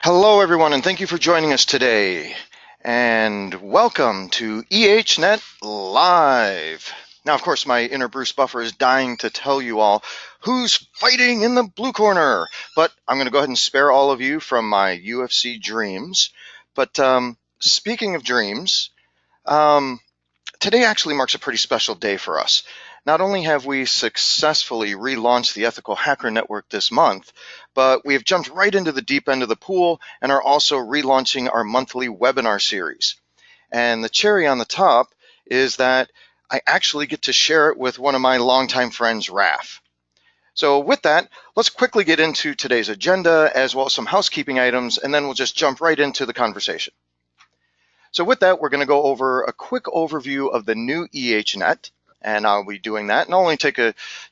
Hello, everyone, and thank you for joining us today. And welcome to EHNet Live. Now, of course, my inner Bruce Buffer is dying to tell you all who's fighting in the blue corner. But I'm going to go ahead and spare all of you from my UFC dreams. But speaking of dreams, today actually marks a pretty special day for us. Not only have we successfully relaunched the Ethical Hacker Network this month, but we have jumped right into the deep end of the pool and are also relaunching our monthly webinar series. And the cherry on the top is that I actually get to share it with one of my longtime friends, Raph. So with that, let's quickly get into today's agenda as well as some housekeeping items, and then we'll just jump right into the conversation. So with that, we're going to go over a quick overview of the new EHNet, and I'll be doing that. And I'll only take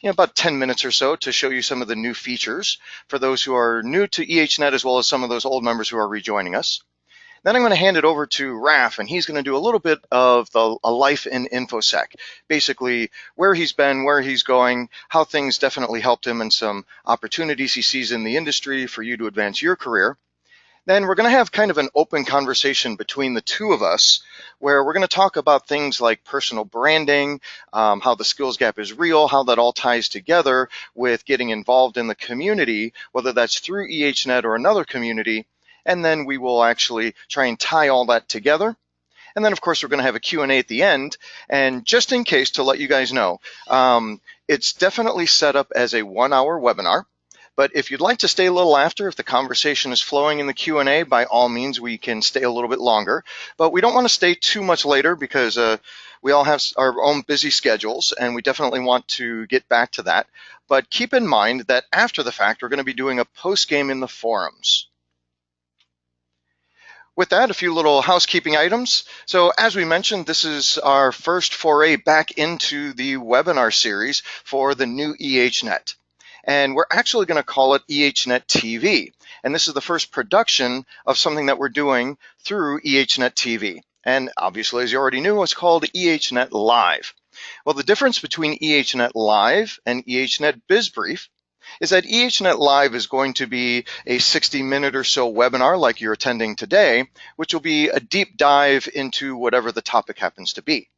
about 10 minutes or so to show you some of the new features for those who are new to EHNet, as well as some of those old members who are rejoining us. Then I'm going to hand it over to Raph, and he's going to do a little bit of a life in InfoSec, basically where he's been, where he's going, how things definitely helped him, and some opportunities he sees in the industry for you to advance your career. Then we're going to have kind of an open conversation between the two of us where we're going to talk about things like personal branding, how the skills gap is real, how that all ties together with getting involved in the community, whether that's through EHNet or another community. And then we will actually try and tie all that together. And then, of course, we're going to have a Q&A at the end. And just in case, to let you guys know, it's definitely set up as a 1-hour webinar. But if you'd like to stay a little after, if the conversation is flowing in the Q&A, by all means, we can stay a little bit longer. But we don't want to stay too much later because we all have our own busy schedules, and we definitely want to get back to that. But keep in mind that after the fact, we're going to be doing a post-game in the forums. With that, a few little housekeeping items. So as we mentioned, this is our first foray back into the webinar series for the new EHNet. And we're actually going to call it EHNet TV. And this is the first production of something that we're doing through EHNet TV. And obviously, as you already knew, it's called EHNet Live. Well, the difference between EHNet Live and EHNet BizBrief is that EHNet Live is going to be a 60-minute or so webinar like you're attending today, which will be a deep dive into whatever the topic happens to be.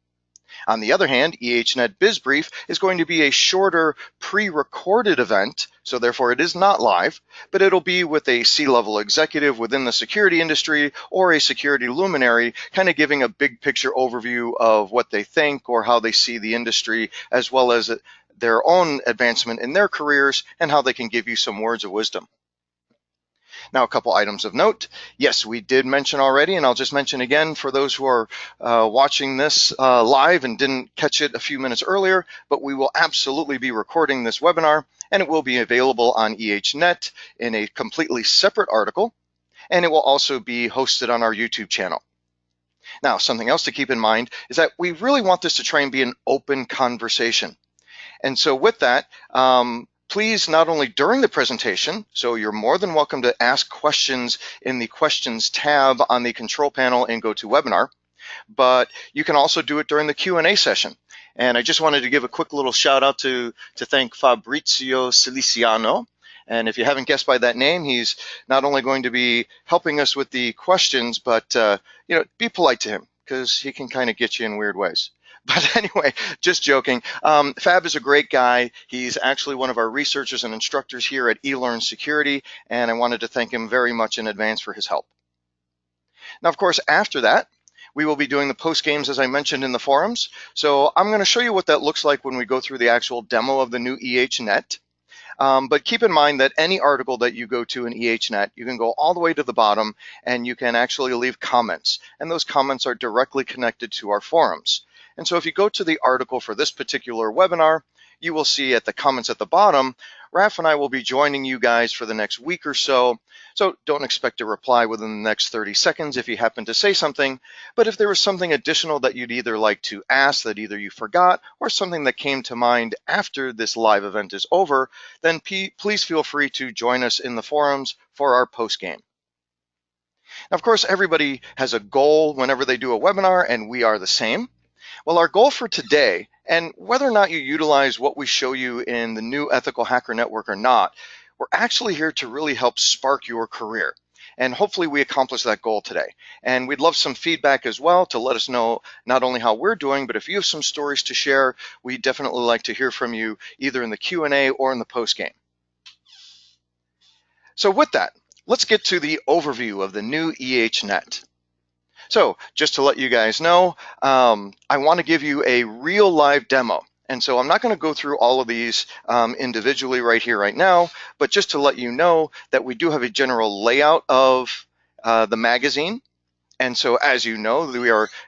On the other hand, EHNet BizBrief is going to be a shorter pre-recorded event, so therefore it is not live, but it'll be with a C-level executive within the security industry or a security luminary, kind of giving a big picture overview of what they think or how they see the industry, as well as their own advancement in their careers and how they can give you some words of wisdom. Now, a couple items of note. Yes, we did mention already, and I'll just mention again for those who are watching this live and didn't catch it a few minutes earlier, but we will absolutely be recording this webinar, and it will be available on EHNet in a completely separate article, and it will also be hosted on our YouTube channel. Now, something else to keep in mind is that we really want this to try and be an open conversation. And so with that, please, not only during the presentation, so you're more than welcome to ask questions in the questions tab on the control panel in GoToWebinar, but you can also do it during the Q&A session. And I just wanted to give a quick little shout out to thank Fabrizio Siliciano. And if you haven't guessed by that name, he's not only going to be helping us with the questions, but be polite to him because he can kind of get you in weird ways. But anyway, just joking. Fab is a great guy. He's actually one of our researchers and instructors here at eLearn Security, and I wanted to thank him very much in advance for his help. Now, of course, after that, we will be doing the post games, as I mentioned, in the forums. So I'm going to show you what that looks like when we go through the actual demo of the new EHNet. But keep in mind that any article that you go to in EHNet, you can go all the way to the bottom, and you can actually leave comments. And those comments are directly connected to our forums. And so if you go to the article for this particular webinar, you will see at the comments at the bottom, Raph and I will be joining you guys for the next week or so. So don't expect a reply within the next 30 seconds if you happen to say something. But if there was something additional that you'd either like to ask that either you forgot or something that came to mind after this live event is over, then please feel free to join us in the forums for our post game. Now, of course, everybody has a goal whenever they do a webinar, and we are the same. Well, our goal for today, and whether or not you utilize what we show you in the new Ethical Hacker Network or not, we're actually here to really help spark your career. And hopefully we accomplished that goal today. And we'd love some feedback as well to let us know not only how we're doing, but if you have some stories to share, we'd definitely like to hear from you either in the Q&A or in the post game. So with that, let's get to the overview of the new EHNet. So just to let you guys know, I want to give you a real live demo. And so I'm not going to go through all of these individually right here, right now, but just to let you know that we do have a general layout of the magazine. And so as you know,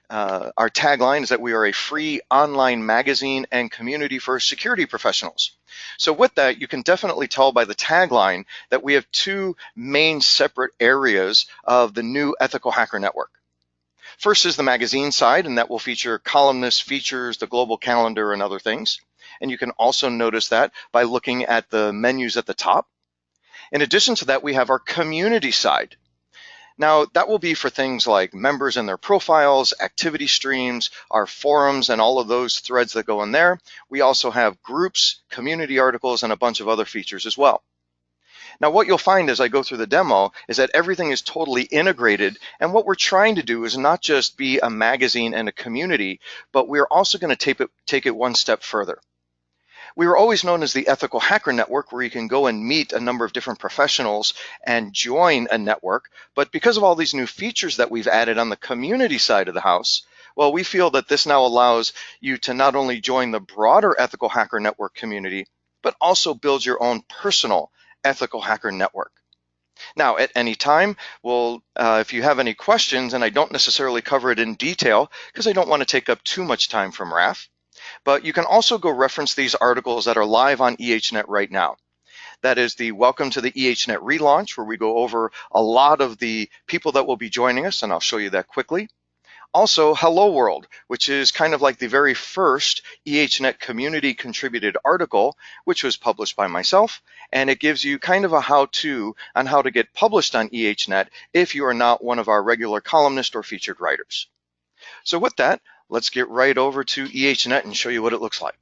our tagline is that we are a free online magazine and community for security professionals. So with that, you can definitely tell by the tagline that we have two main separate areas of the new Ethical Hacker Network. First is the magazine side, and that will feature columnist features, the global calendar, and other things. And you can also notice that by looking at the menus at the top. In addition to that, we have our community side. Now, that will be for things like members and their profiles, activity streams, our forums, and all of those threads that go in there. We also have groups, community articles, and a bunch of other features as well. Now, what you'll find as I go through the demo is that everything is totally integrated, and what we're trying to do is not just be a magazine and a community, but we're also going to take it one step further. We were always known as the Ethical Hacker Network, where you can go and meet a number of different professionals and join a network, but because of all these new features that we've added on the community side of the house, well, we feel that this now allows you to not only join the broader Ethical Hacker Network community, but also build your own personal Ethical Hacker Network. Now, at any time, if you have any questions, and I don't necessarily cover it in detail because I don't want to take up too much time from Raph, but you can also go reference these articles that are live on EHNet right now. That is the Welcome to the EHNet relaunch, where we go over a lot of the people that will be joining us, and I'll show you that quickly. Also, Hello World, which is kind of like the very first EHNet community contributed article, which was published by myself, and it gives you kind of a how-to on how to get published on EHNet if you are not one of our regular columnists or featured writers. So with that, let's get right over to EHNet and show you what it looks like.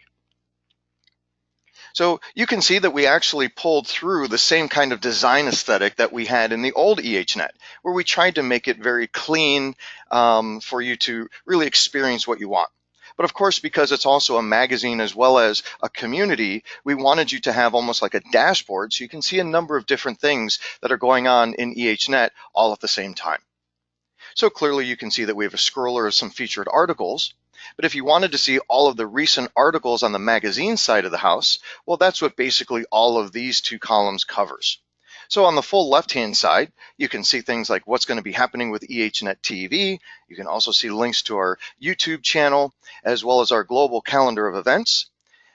So you can see that we actually pulled through the same kind of design aesthetic that we had in the old EHNet, where we tried to make it very clean for you to really experience what you want. But of course, because it's also a magazine as well as a community, we wanted you to have almost like a dashboard so you can see a number of different things that are going on in EHNet all at the same time. So clearly you can see that we have a scroller of some featured articles. But if you wanted to see all of the recent articles on the magazine side of the house, well, that's what basically all of these two columns covers. So on the full left-hand side, you can see things like what's going to be happening with EHNet TV. You can also see links to our YouTube channel, as well as our global calendar of events.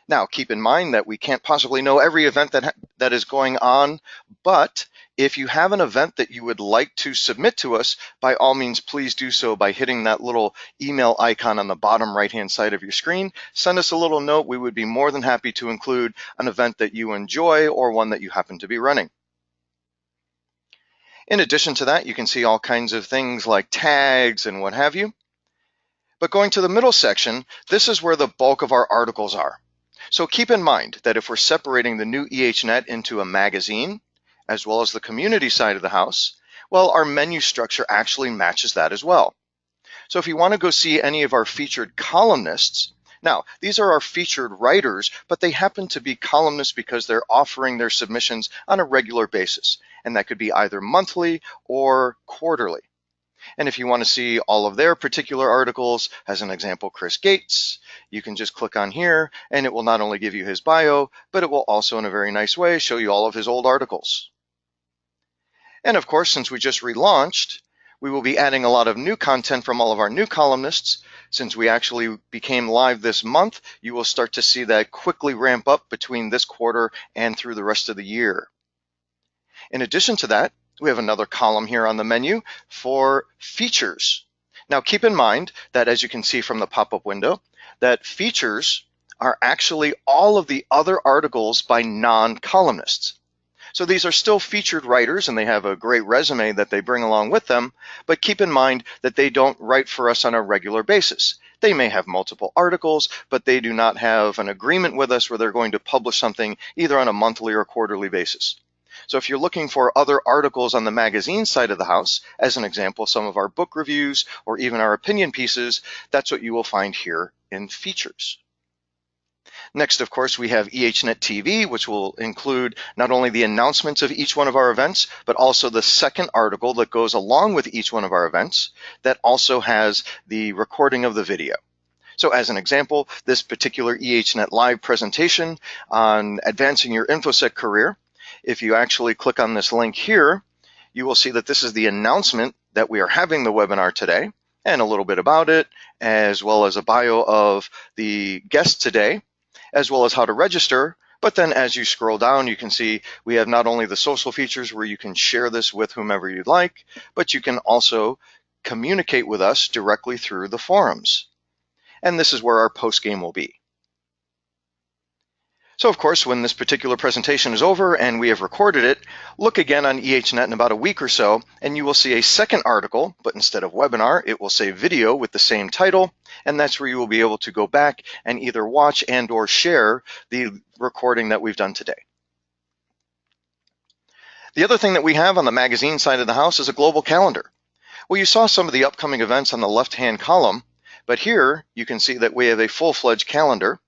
Now, keep in mind that we can't possibly know every event that is going on, but if you have an event that you would like to submit to us, by all means, please do so by hitting that little email icon on the bottom right-hand side of your screen. Send us a little note. We would be more than happy to include an event that you enjoy or one that you happen to be running. In addition to that, you can see all kinds of things like tags and what have you. But going to the middle section, this is where the bulk of our articles are. So keep in mind that if we're separating the new EHNet into a magazine, as well as the community side of the house, well, our menu structure actually matches that as well. So if you want to go see any of our featured columnists, now, these are our featured writers, but they happen to be columnists because they're offering their submissions on a regular basis, and that could be either monthly or quarterly. And if you want to see all of their particular articles, as an example, Chris Gates, you can just click on here, and it will not only give you his bio, but it will also, in a very nice way, show you all of his old articles. And of course, since we just relaunched, we will be adding a lot of new content from all of our new columnists. Since we actually became live this month, you will start to see that quickly ramp up between this quarter and through the rest of the year. In addition to that, we have another column here on the menu for features. Now keep in mind that, as you can see from the pop-up window, that features are actually all of the other articles by non-columnists. So these are still featured writers, and they have a great resume that they bring along with them, but keep in mind that they don't write for us on a regular basis. They may have multiple articles, but they do not have an agreement with us where they're going to publish something either on a monthly or quarterly basis. So if you're looking for other articles on the magazine side of the house, as an example, some of our book reviews or even our opinion pieces, that's what you will find here in features. Next, of course, we have EHNet TV, which will include not only the announcements of each one of our events, but also the second article that goes along with each one of our events that also has the recording of the video. So as an example, this particular EHNet live presentation on advancing your InfoSec career, if you actually click on this link here, you will see that this is the announcement that we are having the webinar today, and a little bit about it, as well as a bio of the guest today, as well as how to register. But then as you scroll down, you can see we have not only the social features where you can share this with whomever you'd like, but you can also communicate with us directly through the forums. And this is where our post game will be. So of course, when this particular presentation is over and we have recorded it, look again on EHNet in about a week or so, and you will see a second article, but instead of webinar, it will say video with the same title, and that's where you will be able to go back and either watch and or share the recording that we've done today. The other thing that we have on the magazine side of the house is a global calendar. Well, you saw some of the upcoming events on the left-hand column, but here you can see that we have a full-fledged calendar,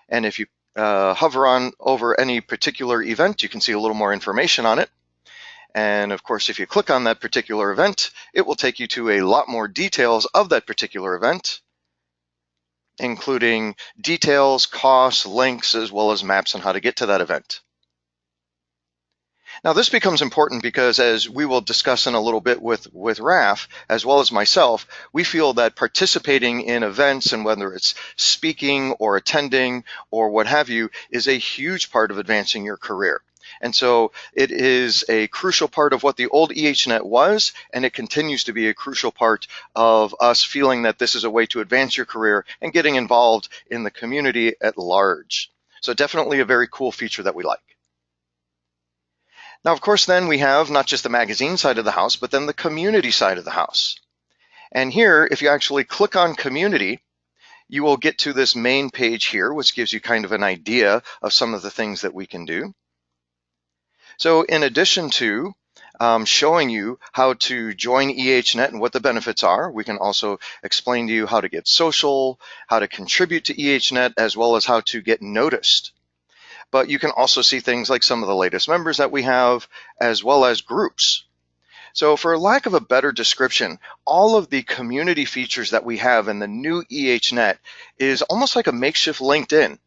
and if you hover on over any particular event, you can see a little more information on it. And of course, if you click on that particular event, it will take you to a lot more details of that particular event, including details, costs, links, as well as maps on how to get to that event. Now this becomes important because, as we will discuss in a little bit with Raph, as well as myself, we feel that participating in events, and whether it's speaking or attending or what have you, is a huge part of advancing your career. And so it is a crucial part of what the old EHNet was, and it continues to be a crucial part of us feeling that this is a way to advance your career and getting involved in the community at large. So definitely a very cool feature that we like. Now, of course, then we have not just the magazine side of the house, but then the community side of the house. And here, if you actually click on community, you will get to this main page here, which gives you kind of an idea of some of the things that we can do. So in addition to showing you how to join EHNet and what the benefits are, we can also explain to you how to get social, how to contribute to EHNet, as well as how to get noticed. But you can also see things like some of the latest members that we have, as well as groups. So for lack of a better description, all of the community features that we have in the new EHNet is almost like a makeshift LinkedIn.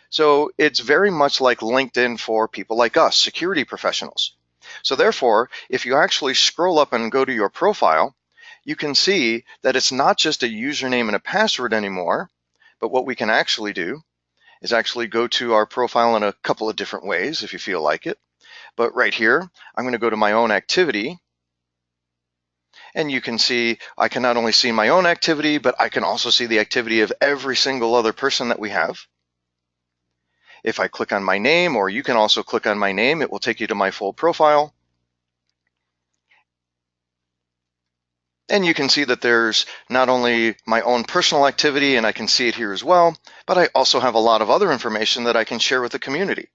So it's very much like LinkedIn for people like us, security professionals. So therefore, if you actually scroll up and go to your profile, you can see that it's not just a username and a password anymore, but what we can actually do is actually go to our profile in a couple of different ways if you feel like it. But right here, I'm going to go to my own activity. And you can see I can not only see my own activity, but I can also see the activity of every single other person that we have. If I click on my name, or you can also click on my name, it will take you to my full profile. And you can see that there's not only my own personal activity, and I can see it here as well, but I also have a lot of other information that I can share with the community.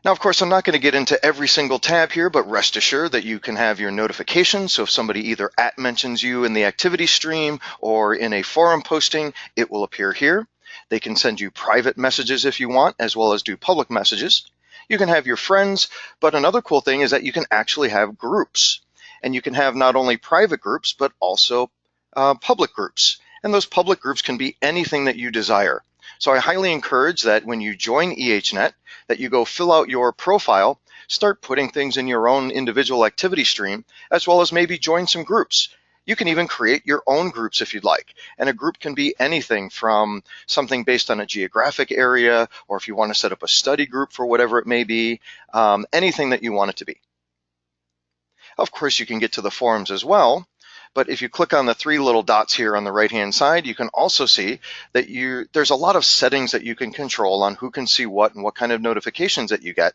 Now, of course, I'm not going to get into every single tab here, but rest assured that you can have your notifications. So if somebody either mentions you in the activity stream or in a forum posting, it will appear here. They can send you private messages if you want, as well as do public messages. You can have your friends, but another cool thing is that you can actually have groups. And you can have not only private groups, but also public groups. And those public groups can be anything that you desire. So I highly encourage that when you join EHNet, that you go fill out your profile, start putting things in your own individual activity stream, as well as maybe join some groups. You can even create your own groups if you'd like. And a group can be anything from something based on a geographic area, or if you want to set up a study group for whatever it may be, anything that you want it to be. Of course, you can get to the forums as well. But if you click on the three little dots here on the right-hand side, you can also see that there's a lot of settings that you can control on who can see what and what kind of notifications that you get.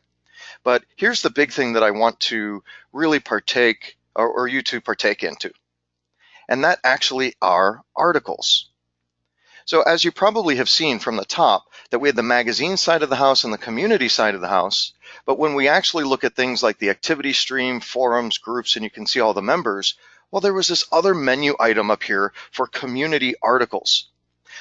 But here's the big thing that I want to really partake, or you to partake into. And that actually are articles. So as you probably have seen from the top, that we had the magazine side of the house and the community side of the house. But when we actually look at things like the activity stream, forums, groups, and you can see all the members, well, there was this other menu item up here for community articles.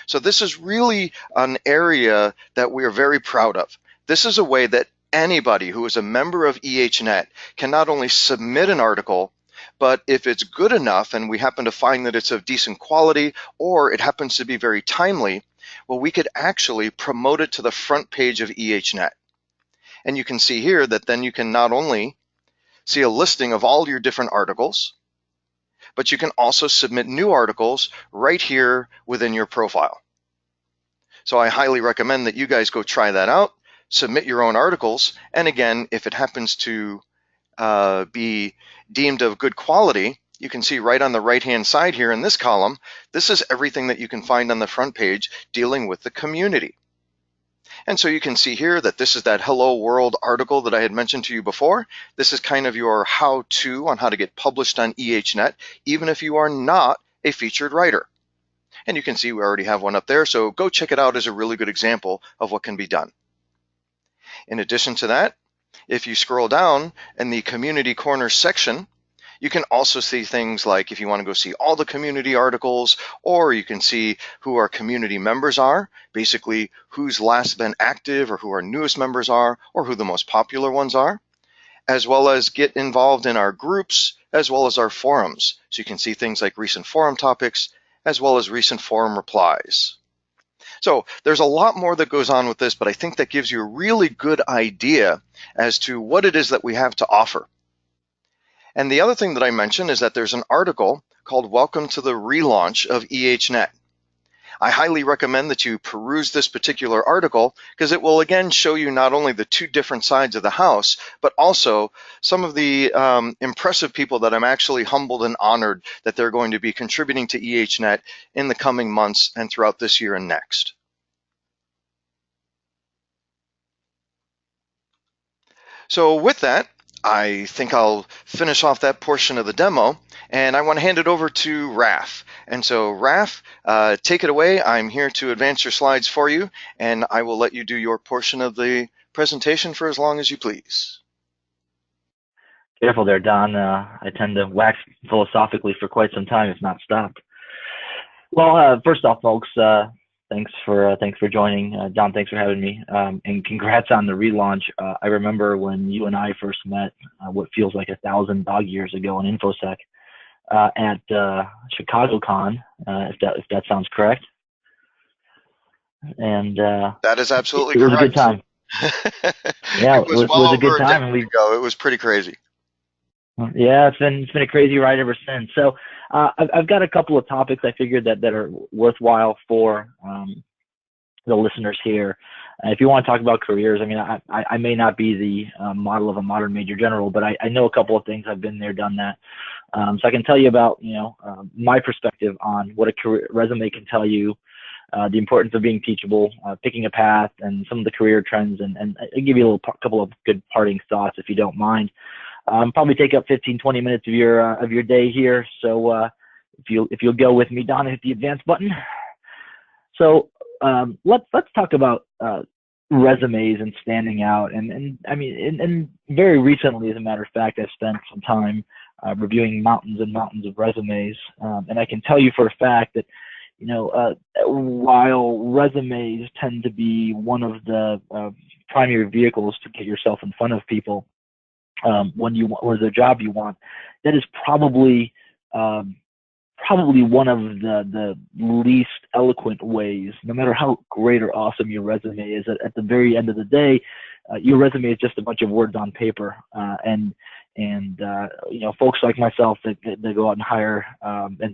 So this is really an area that we are very proud of. This is a way that anybody who is a member of EHNet can not only submit an article, but if it's good enough and we happen to find that it's of decent quality or it happens to be very timely, well, we could actually promote it to the front page of EHNet. And you can see here that then you can not only see a listing of all your different articles, but you can also submit new articles right here within your profile. So I highly recommend that you guys go try that out, submit your own articles, and again, if it happens to be deemed of good quality, you can see right on the right-hand side here in this column, this is everything that you can find on the front page dealing with the community. And so you can see here that this is that Hello World article that I had mentioned to you before. This is kind of your how-to on how to get published on EHNet, even if you are not a featured writer. And you can see we already have one up there, so go check it out as a really good example of what can be done. In addition to that, if you scroll down in the community corner section, you can also see things like if you want to go see all the community articles, or you can see who our community members are, basically who's last been active or who our newest members are, or who the most popular ones are, as well as get involved in our groups, as well as our forums. So you can see things like recent forum topics, as well as recent forum replies. So there's a lot more that goes on with this, but I think that gives you a really good idea as to what it is that we have to offer. And the other thing that I mentioned is that there's an article called Welcome to the Relaunch of EHNet. I highly recommend that you peruse this particular article because it will again show you not only the two different sides of the house, but also some of the impressive people that I'm actually humbled and honored that they're going to be contributing to EHNet in the coming months and throughout this year and next. So with that, I think I'll finish off that portion of the demo, and I want to hand it over to Raph. And so Raph, take it away. I'm here to advance your slides for you, and I will let you do your portion of the presentation for as long as you please. Careful there, Don. I tend to wax philosophically for quite some time, if not stopped. Well, first off, folks, thanks for joining. Don, thanks for having me. And congrats on the relaunch. I remember when you and I first met, what feels like 1,000 dog years ago in InfoSec at ChicagoCon, if that sounds correct. And that is absolutely correct. It was a good time. Yeah, it was a good time. It was pretty crazy. Yeah, it's been a crazy ride ever since. So I've got a couple of topics I figured that are worthwhile for the listeners here. If you want to talk about careers, I mean, I may not be the model of a modern major general, but I know a couple of things. I've been there, done that. So I can tell you about my perspective on what a career resume can tell you, the importance of being teachable, picking a path, and some of the career trends, and I'll give you a couple of good parting thoughts if you don't mind. Probably take up 15-20 minutes of your day here. So if you'll go with me, Don, hit the advance button. So let's talk about resumes and standing out. And I mean, and very recently, as a matter of fact, I've spent some time reviewing mountains and mountains of resumes, and I can tell you for a fact that while resumes tend to be one of the primary vehicles to get yourself in front of people. When you want, or the job you want, that is probably one of the least eloquent ways. No matter how great or awesome your resume is, at the very end of the day, your resume is just a bunch of words on paper. And folks like myself that go out and hire, and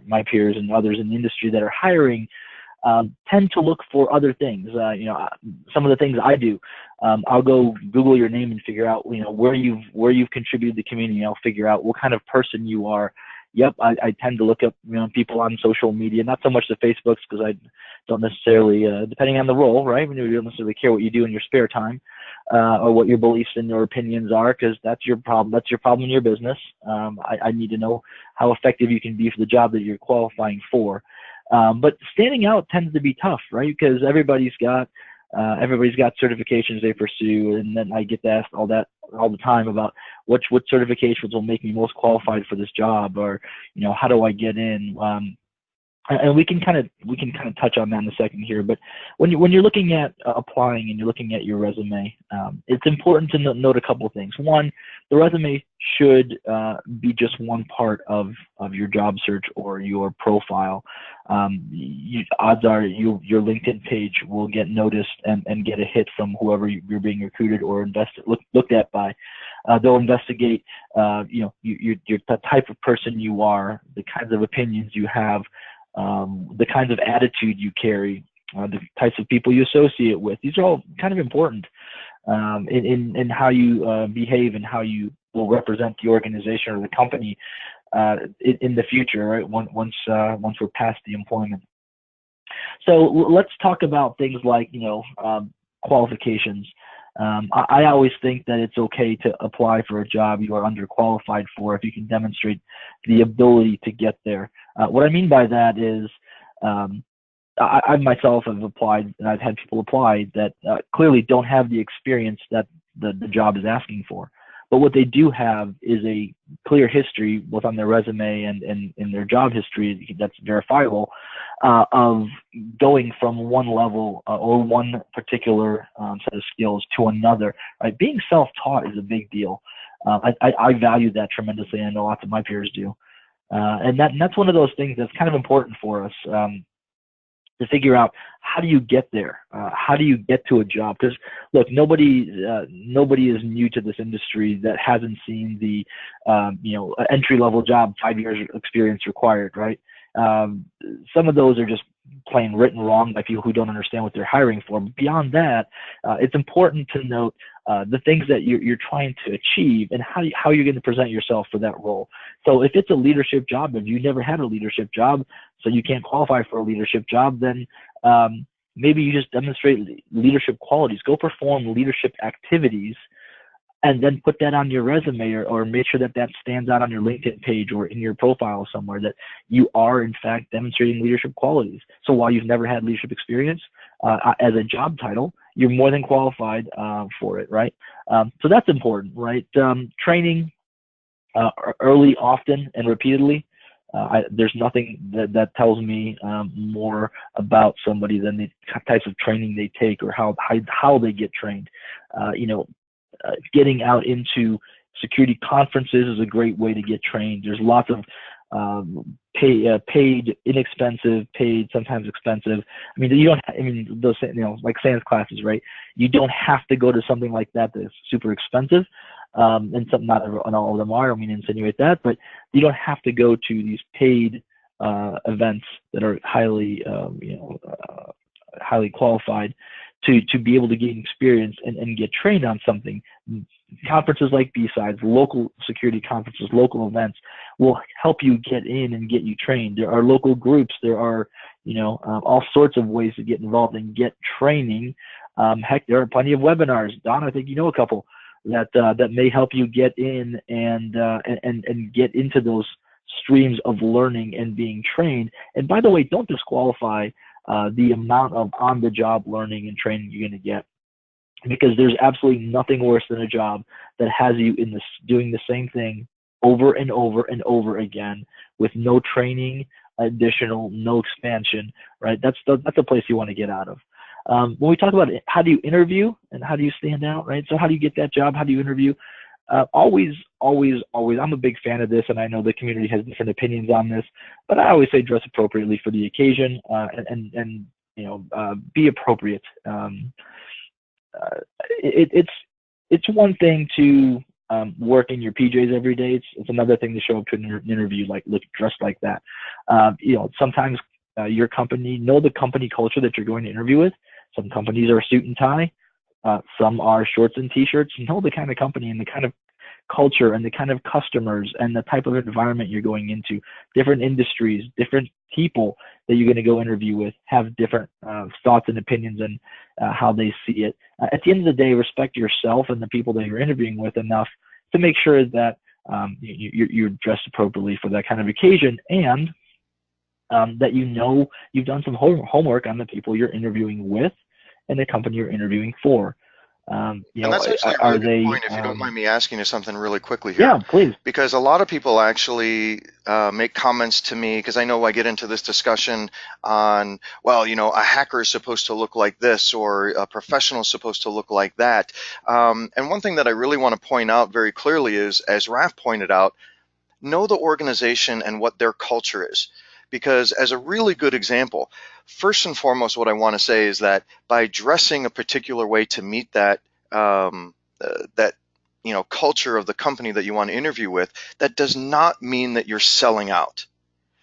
my peers and others in the industry that are hiring, tend to look for other things. Some of the things I do, I'll go Google your name and figure out, where you've contributed to the community. I'll figure out what kind of person you are. Yep, I tend to look up, people on social media, not so much the Facebooks, because I don't necessarily, depending on the role, right? You don't necessarily care what you do in your spare time, or what your beliefs and your opinions are, because that's your problem. That's your problem in your business. I need to know how effective you can be for the job that you're qualifying for. But standing out tends to be tough, right? Because everybody's got certifications they pursue, and then I get asked all the time about what certifications will make me most qualified for this job, or how do I get in? And we can kind of touch on that in a second here. But when you're looking at applying and you're looking at your resume, it's important to note a couple of things. One, the resume should be just one part of your job search or your profile. Odds are your LinkedIn page will get noticed and get a hit from whoever you're being recruited or looked at by. They'll investigate, you're the type of person you are, the kinds of opinions you have, the kinds of attitude you carry, the types of people you associate with. These are all kind of important in how you behave and how you will represent the organization or the company in the future, right? Once we're past the employment. So let's talk about things like qualifications. I always think that it's okay to apply for a job you are underqualified for if you can demonstrate the ability to get there. What I mean by that is I myself have applied, and I've had people apply that clearly don't have the experience that the job is asking for. But what they do have is a clear history, both on their resume and in their job history that's verifiable, of going from one level or one particular set of skills to another. Right? Being self-taught is a big deal. I value that tremendously, and I know lots of my peers do. And that's one of those things that's kind of important for us to figure out, how do you get there? How do you get to a job? Because look, nobody is new to this industry that hasn't seen the entry-level job, 5 years experience required, right? Some of those are just plain written wrong by people who don't understand what they're hiring for. But beyond that, it's important to note the things that you're trying to achieve and how you're going to present yourself for that role. So if it's a leadership job and you never had a leadership job, so you can't qualify for a leadership job, then maybe you just demonstrate leadership qualities. Go perform leadership activities and then put that on your resume, or make sure that stands out on your LinkedIn page or in your profile somewhere, that you are in fact demonstrating leadership qualities. So while you've never had leadership experience as a job title, you're more than qualified for it, right? So that's important, right? Training early, often, and repeatedly. There's nothing that tells me more about somebody than the types of training they take or how they get trained. Getting out into security conferences is a great way to get trained. There's lots of paid, inexpensive, paid, sometimes expensive. I mean, those, like SANS classes, right? You don't have to go to something like that that's super expensive. And not all of them are, I mean, insinuate that, but you don't have to go to these paid events that are highly qualified to be able to gain experience and get trained on something. Conferences like B-Sides, local security conferences, local events will help you get in and get you trained. There are local groups. There are, all sorts of ways to get involved and get training. Heck, there are plenty of webinars. Don, I think you know a couple that may help you get in and get into those streams of learning and being trained. And by the way, don't disqualify the amount of on-the-job learning and training you're going to get, because there's absolutely nothing worse than a job that has you doing the same thing over and over and over again with no training, no expansion, right? That's a place you want to get out of. When we talk about how do you interview and how do you stand out, right? So how do you get that job? How do you interview? Always, I'm a big fan of this, and I know the community has different opinions on this, but I always say dress appropriately for the occasion, and be appropriate. It's one thing to work in your PJs every day. It's another thing to show up to an interview look dressed like that. Sometimes your company, know the company culture that you're going to interview with. Some companies are suit and tie. Some are shorts and t-shirts. Know the kind of company and the kind of culture and the kind of customers and the type of environment you're going into. Different industries, different people that you're going to go interview with have different thoughts and opinions and how they see it. At the end of the day, respect yourself and the people that you're interviewing with enough to make sure that you're dressed appropriately for that kind of occasion. And that you've done some homework on the people you're interviewing with and the company you're interviewing for. And that's actually a Are really good they? point, if you don't mind me asking you something really quickly here. Yeah, please. Because a lot of people actually make comments to me, because I know I get into this discussion on, well, a hacker is supposed to look like this, or a professional is supposed to look like that. And one thing that I really want to point out very clearly is, as Raph pointed out, know the organization and what their culture is. Because as a really good example, first and foremost, what I want to say is that by dressing a particular way to meet that that culture of the company that you want to interview with, that does not mean that you're selling out.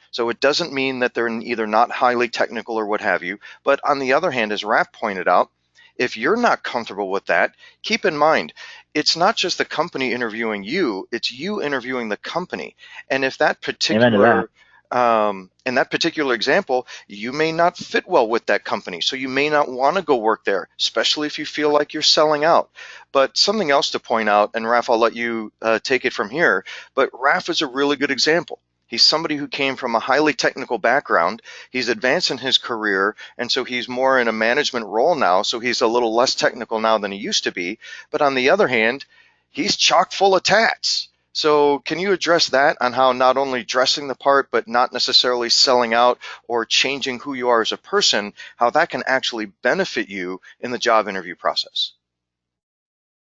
So it doesn't mean that they're either not highly technical or what have you. But on the other hand, as Raph pointed out, if you're not comfortable with that, keep in mind, it's not just the company interviewing you, it's you interviewing the company. And if that particular, in that particular example, you may not fit well with that company, so you may not want to go work there, especially if you feel like you're selling out. But something else to point out, and Raph, I'll let you take it from here, but Raph is a really good example. He's somebody who came from a highly technical background. He's advanced in his career, and so he's more in a management role now, so he's a little less technical now than he used to be. But on the other hand, he's chock full of tats. So can you address that on how not only dressing the part, but not necessarily selling out or changing who you are as a person, how that can actually benefit you in the job interview process?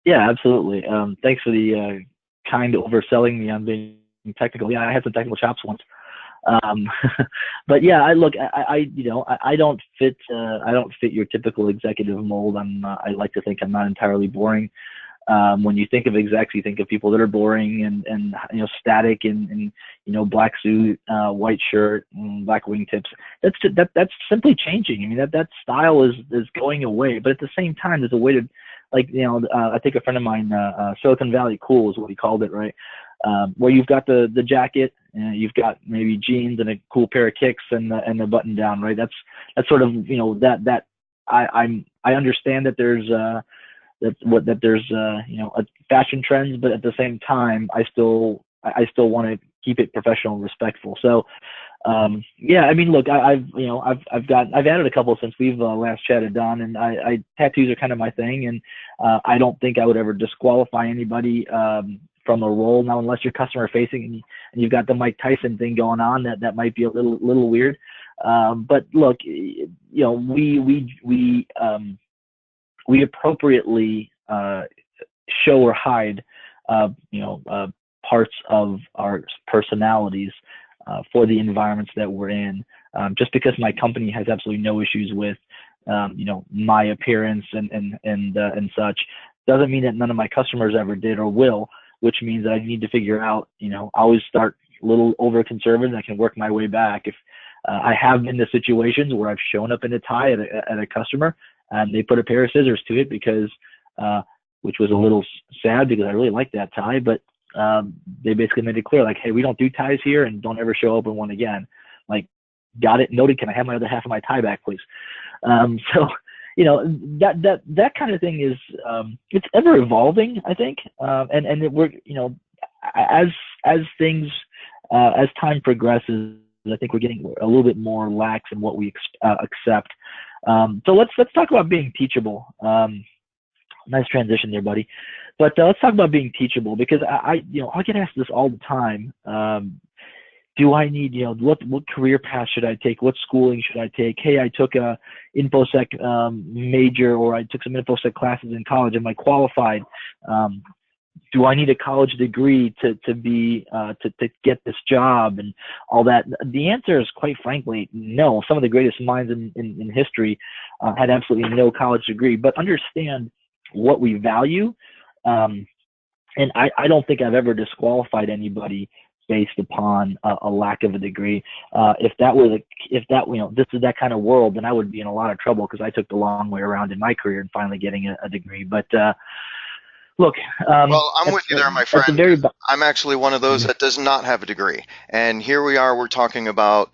Yeah, absolutely. Thanks for the kind overselling me on being technical. Yeah, I had some technical chops once. But yeah, I don't fit your typical executive mold. I like to think I'm not entirely boring. When you think of execs, you think of people that are boring and static and black suit, white shirt, and black wingtips. That's simply changing. I mean, that style is going away. But at the same time, there's a way to, I think a friend of mine, Silicon Valley Cool is what he called it, right? Where you've got the jacket, and you've got maybe jeans and a cool pair of kicks and the button down, right? That's sort of that I understand that there's a fashion trends, but at the same time I still want to keep it professional and respectful. So yeah, I mean, look, I've added a couple since we've last chatted, Don, and I tattoos are kind of my thing, and I don't think I would ever disqualify anybody from a role. Now, unless you're customer facing and you've got the Mike Tyson thing going on, that might be a little weird. But look, we appropriately show or hide parts of our personalities for the environments that we're in. Just because my company has absolutely no issues with my appearance and such, doesn't mean that none of my customers ever did or will, which means that I need to figure out, always start a little over conservative. I can work my way back. If I have been in situations where I've shown up in a tie at a customer and they put a pair of scissors to it because, which was a little sad because I really liked that tie, but they basically made it clear, like, hey, we don't do ties here and don't ever show up in one again. Like, got it, noted. Can I have my other half of my tie back, please? So, that kind of thing is, it's ever evolving, I think. And we're, as things, as time progresses, I think we're getting a little bit more lax in what we accept. So let's talk about being teachable. Nice transition there, buddy. But let's talk about being teachable, because I get asked this all the time. Do I need, what career path should I take? What schooling should I take? Hey, I took a InfoSec major, or I took some InfoSec classes in college. Am I qualified? Do I need a college degree to get this job and all that? The answer is, quite frankly, no. Some of the greatest minds in history had absolutely no college degree. But understand what we value, and I don't think I've ever disqualified anybody based upon a lack of a degree. If this is that kind of world, then I would be in a lot of trouble, because I took the long way around in my career and finally getting a degree. But look, well, I'm with you there, my friend. I'm actually one of those that does not have a degree, and here we are. We're talking about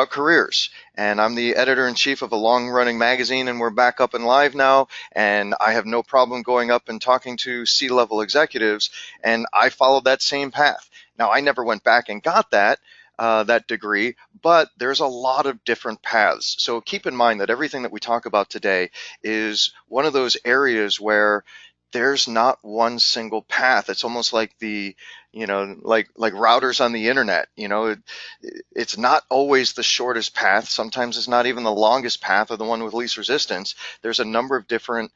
careers, and I'm the editor-in-chief of a long-running magazine, and we're back up and live now, and I have no problem going up and talking to C-level executives, and I followed that same path. Now, I never went back and got that, that degree, but there's a lot of different paths. So keep in mind that everything that we talk about today is one of those areas where there's not one single path. It's almost like like routers on the internet. It's not always the shortest path. Sometimes it's not even the longest path or the one with least resistance. There's a number of different,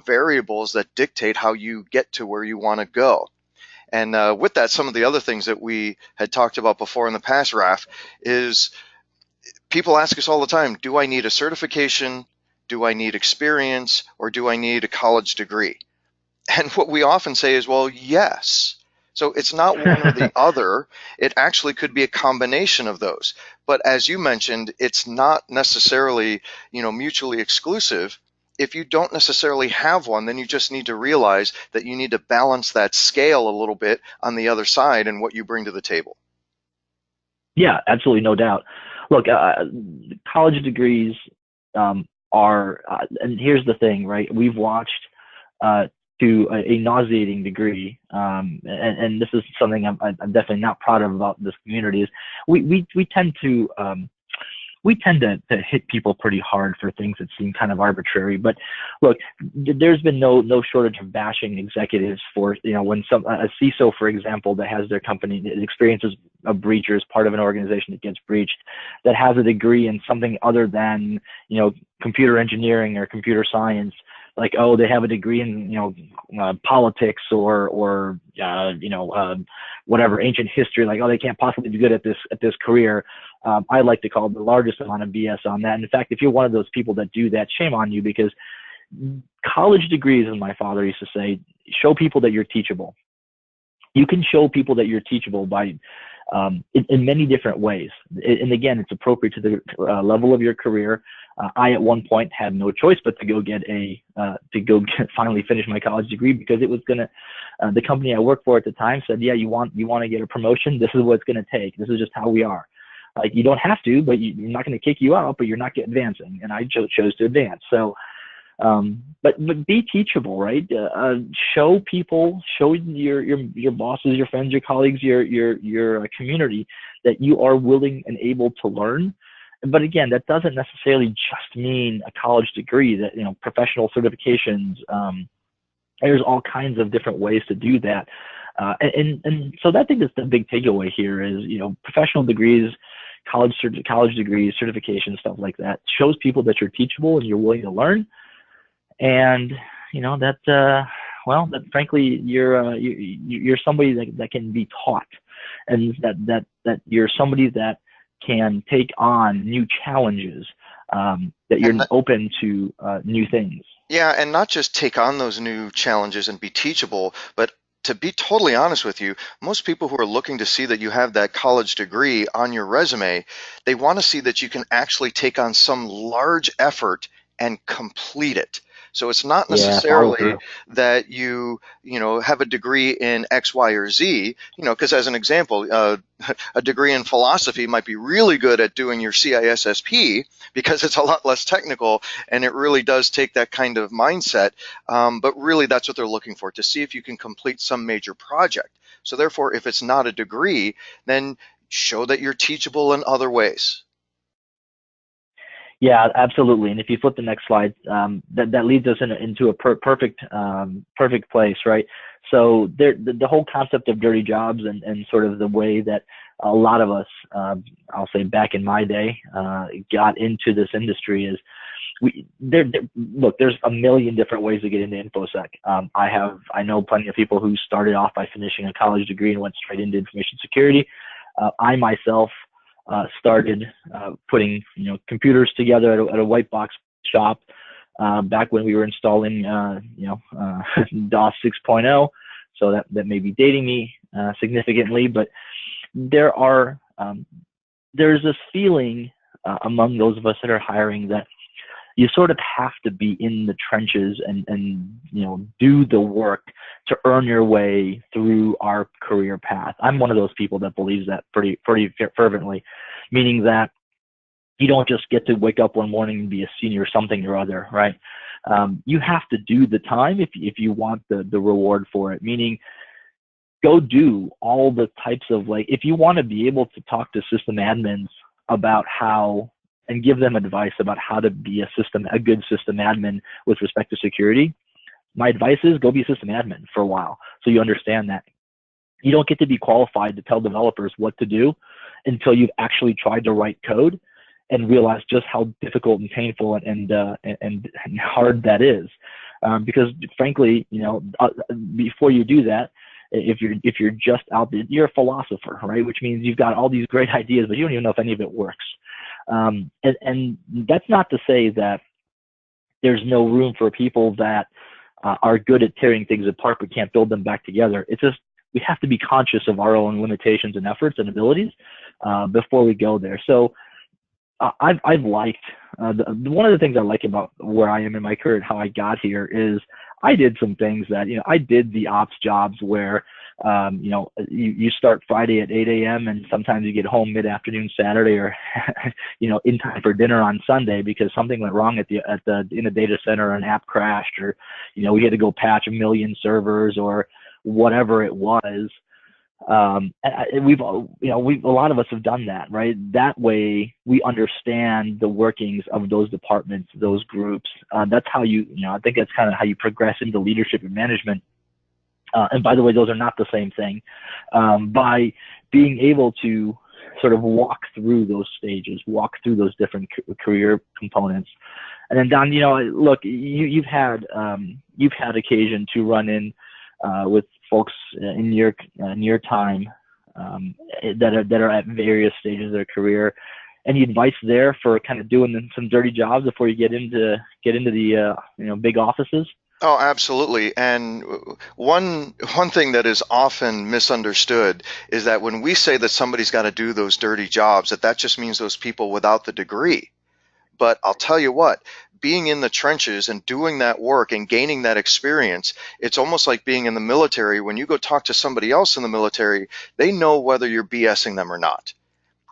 variables that dictate how you get to where you want to go. And with that, some of the other things that we had talked about before in the past, Raph, is people ask us all the time, do I need a certification? Do I need experience? Or do I need a college degree? And what we often say is, well, yes. So it's not one or the other. It actually could be a combination of those. But as you mentioned, it's not necessarily, mutually exclusive. If you don't necessarily have one, then you just need to realize that you need to balance that scale a little bit on the other side and what you bring to the table. Yeah, absolutely, no doubt. Look, college degrees are, and here's the thing, right? We've watched to a nauseating degree, and this is something I'm definitely not proud of about this community, is we tend to hit people pretty hard for things that seem kind of arbitrary. But look, there's been no shortage of bashing executives for, when a CISO, for example, that has their company that experiences a breach or is part of an organization that gets breached, that has a degree in something other than, computer engineering or computer science, like, oh, they have a degree in, politics or whatever, ancient history, like, oh, they can't possibly be good at this career. I like to call the largest amount of BS on that. And in fact, if you're one of those people that do that, shame on you, because college degrees, as my father used to say, show people that you're teachable. You can show people that you're teachable by in many different ways. And again, it's appropriate to the level of your career. I at one point had no choice but to go finally finish my college degree, because it was gonna. The company I worked for at the time said, yeah, you want to get a promotion. This is what it's gonna take. This is just how we are. Like, you don't have to, but you're not going to kick you out, but you're not advancing. And I chose to advance. So, but be teachable, right? Show people, show your bosses, your friends, your colleagues, your community that you are willing and able to learn. But again, that doesn't necessarily just mean a college degree. That, professional certifications. There's all kinds of different ways to do that. And so I think that's the big takeaway here is, professional degrees, college degrees, certification, stuff like that shows people that you're teachable and you're willing to learn. And, that frankly, you're somebody that can be taught, and that you're somebody that can take on new challenges, that you're open to new things. Yeah, and not just take on those new challenges and be teachable, but to be totally honest with you, most people who are looking to see that you have that college degree on your resume, they want to see that you can actually take on some large effort and complete it. So it's not necessarily that you have a degree in X, Y, or Z, because as an example, a degree in philosophy might be really good at doing your CISSP because it's a lot less technical and it really does take that kind of mindset. But really that's what they're looking for, to see if you can complete some major project. So therefore, if it's not a degree, then show that you're teachable in other ways. Yeah, absolutely. And if you flip the next slide, that leads us into a perfect place, right? So the whole concept of dirty jobs and sort of the way that a lot of us, I'll say back in my day, got into this industry is, look, there's a million different ways to get into InfoSec. I know plenty of people who started off by finishing a college degree and went straight into information security. I myself started putting computers together at a white box shop back when we were installing DOS 6.0. So that may be dating me significantly, but there's this feeling among those of us that are hiring that you sort of have to be in the trenches and do the work to earn your way through our career path. I'm one of those people that believes that pretty fervently, meaning that you don't just get to wake up one morning and be a senior something or other, right? You have to do the time if you want the reward for it, meaning go do all the types of, like, if you want to be able to talk to system admins about how, and give them advice about how to be a good system admin with respect to security, my advice is go be a system admin for a while so you understand that. You don't get to be qualified to tell developers what to do until you've actually tried to write code and realize just how difficult and painful and hard that is. Because frankly, before you do that, if you're just out there, you're a philosopher, right? Which means you've got all these great ideas, but you don't even know if any of it works. And that's not to say that there's no room for people that are good at tearing things apart but can't build them back together. It's just, we have to be conscious of our own limitations and efforts and abilities before we go there. So I've liked, one of the things I like about where I am in my career and how I got here is I did some things that, I did the ops jobs where, you start Friday at 8 a.m. and sometimes you get home mid-afternoon Saturday or, in time for dinner on Sunday because something went wrong in a data center, or an app crashed, or, we had to go patch 1 million servers or whatever it was. And a lot of us have done that, right? That way we understand the workings of those departments, those groups. That's how I think that's kind of how you progress into leadership and management. And by the way, those are not the same thing. By being able to sort of walk through those stages, walk through those different career components. And then Don, look, you've had occasion to run in with folks in your time that are at various stages of their career. Any advice there for kind of doing some dirty jobs before you get into the big offices? Oh, absolutely. And one thing that is often misunderstood is that when we say that somebody's got to do those dirty jobs, that just means those people without the degree. But I'll tell you what, being in the trenches and doing that work and gaining that experience, it's almost like being in the military. When you go talk to somebody else in the military, they know whether you're BSing them or not.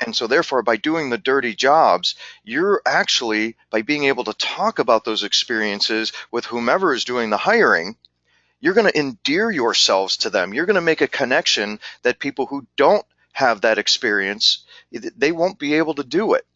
And so therefore, by doing the dirty jobs, you're actually, by being able to talk about those experiences with whomever is doing the hiring, you're going to endear yourselves to them. You're going to make a connection that people who don't have that experience, they won't be able to do it.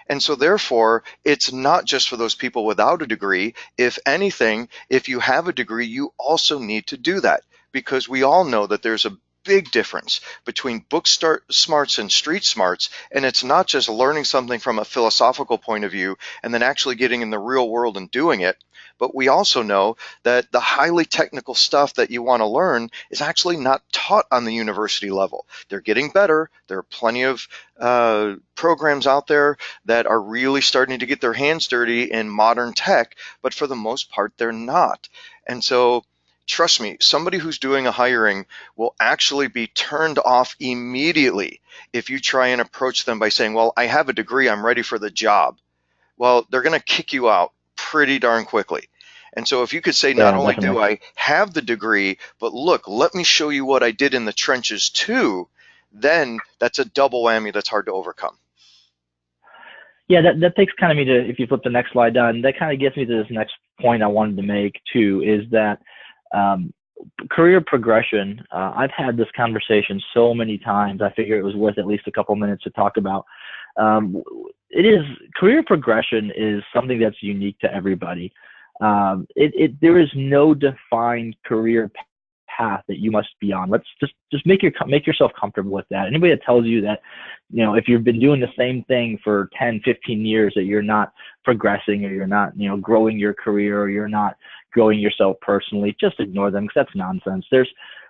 And so therefore, it's not just for those people without a degree. If anything, if you have a degree, you also need to do that, because we all know that there's a big difference between book smarts and street smarts. And it's not just learning something from a philosophical point of view and then actually getting in the real world and doing it. But we also know that the highly technical stuff that you want to learn is actually not taught on the university level. They're getting better. There are plenty of programs out there that are really starting to get their hands dirty in modern tech, but for the most part, they're not. And so trust me, somebody who's doing a hiring will actually be turned off immediately if you try and approach them by saying, well, I have a degree, I'm ready for the job. Well, they're going to kick you out pretty darn quickly. And so if you could say, not only do I have the degree, but look, let me show you what I did in the trenches too, then that's a double whammy that's hard to overcome. Yeah, that takes kind of me to, if you flip the next slide down, that kind of gets me to this next point I wanted to make too, is that career progression. I've had this conversation so many times. I figure it was worth at least a couple minutes to talk about. Career progression is something that's unique to everybody. There is no defined career path that you must be on. Let's just make yourself comfortable with that. Anybody that tells you that, if you've been doing the same thing for 10, 15 years, that you're not progressing, or you're not, growing your career, or you're not growing yourself personally, just ignore them, because that's nonsense.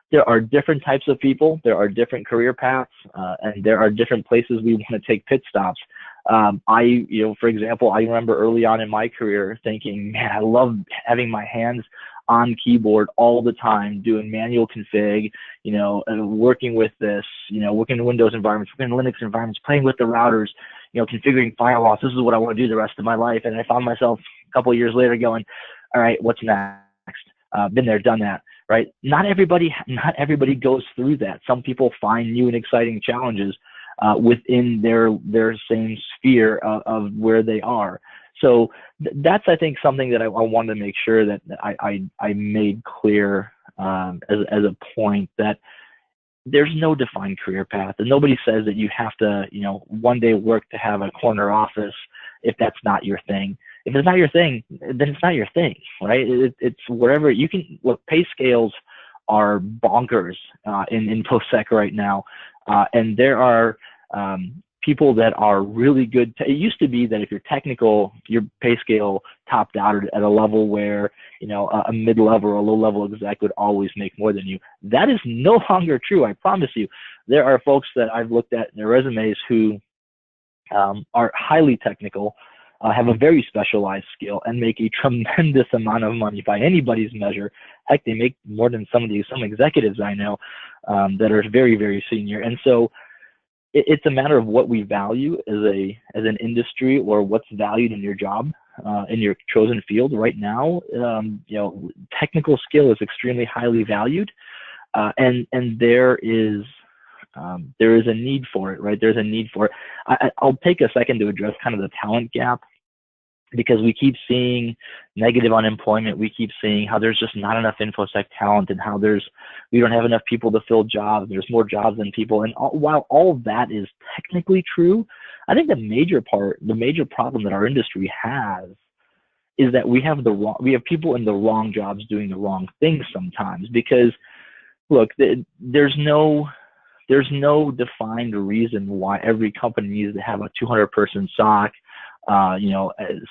There are different types of people. There are different career paths, and there are different places we want to take pit stops. For example, I remember early on in my career thinking, man, I love having my hands on keyboard all the time, doing manual config, and working with this, working in Windows environments, working in Linux environments, playing with the routers, configuring firewalls. This is what I want to do the rest of my life. And I found myself a couple of years later going, all right, what's next? Been there, done that, right? Not everybody goes through that. Some people find new and exciting challenges within their same sphere of where they are. So that's, I think, something that I wanted to make sure that I made clear as a point, that there's no defined career path, and nobody says that you have to, one day work to have a corner office if that's not your thing. If it's not your thing, then it's not your thing, right? It's wherever you can. Look, pay scales are bonkers in InfoSec right now, and there are people that are really good. It used to be that if you're technical, your pay scale topped out at a level where a mid-level or a low-level exec would always make more than you. That is no longer true. I promise you. There are folks that I've looked at in their resumes who are highly technical, have a very specialized skill, and make a tremendous amount of money by anybody's measure. Heck, they make more than some executives I know that are very, very senior. And so it's a matter of what we value as an industry, or what's valued in your job, in your chosen field. Right now, technical skill is extremely highly valued, and there is a need for it, right? There's a need for it. I'll take a second to address kind of the talent gap, because we keep seeing negative unemployment. We keep seeing how there's just not enough InfoSec talent, and how we don't have enough people to fill jobs. There's more jobs than people. And while all of that is technically true, I think the major problem that our industry has is that we have people in the wrong jobs doing the wrong things sometimes. Because look, there's no defined reason why every company needs to have a 200-person SOC,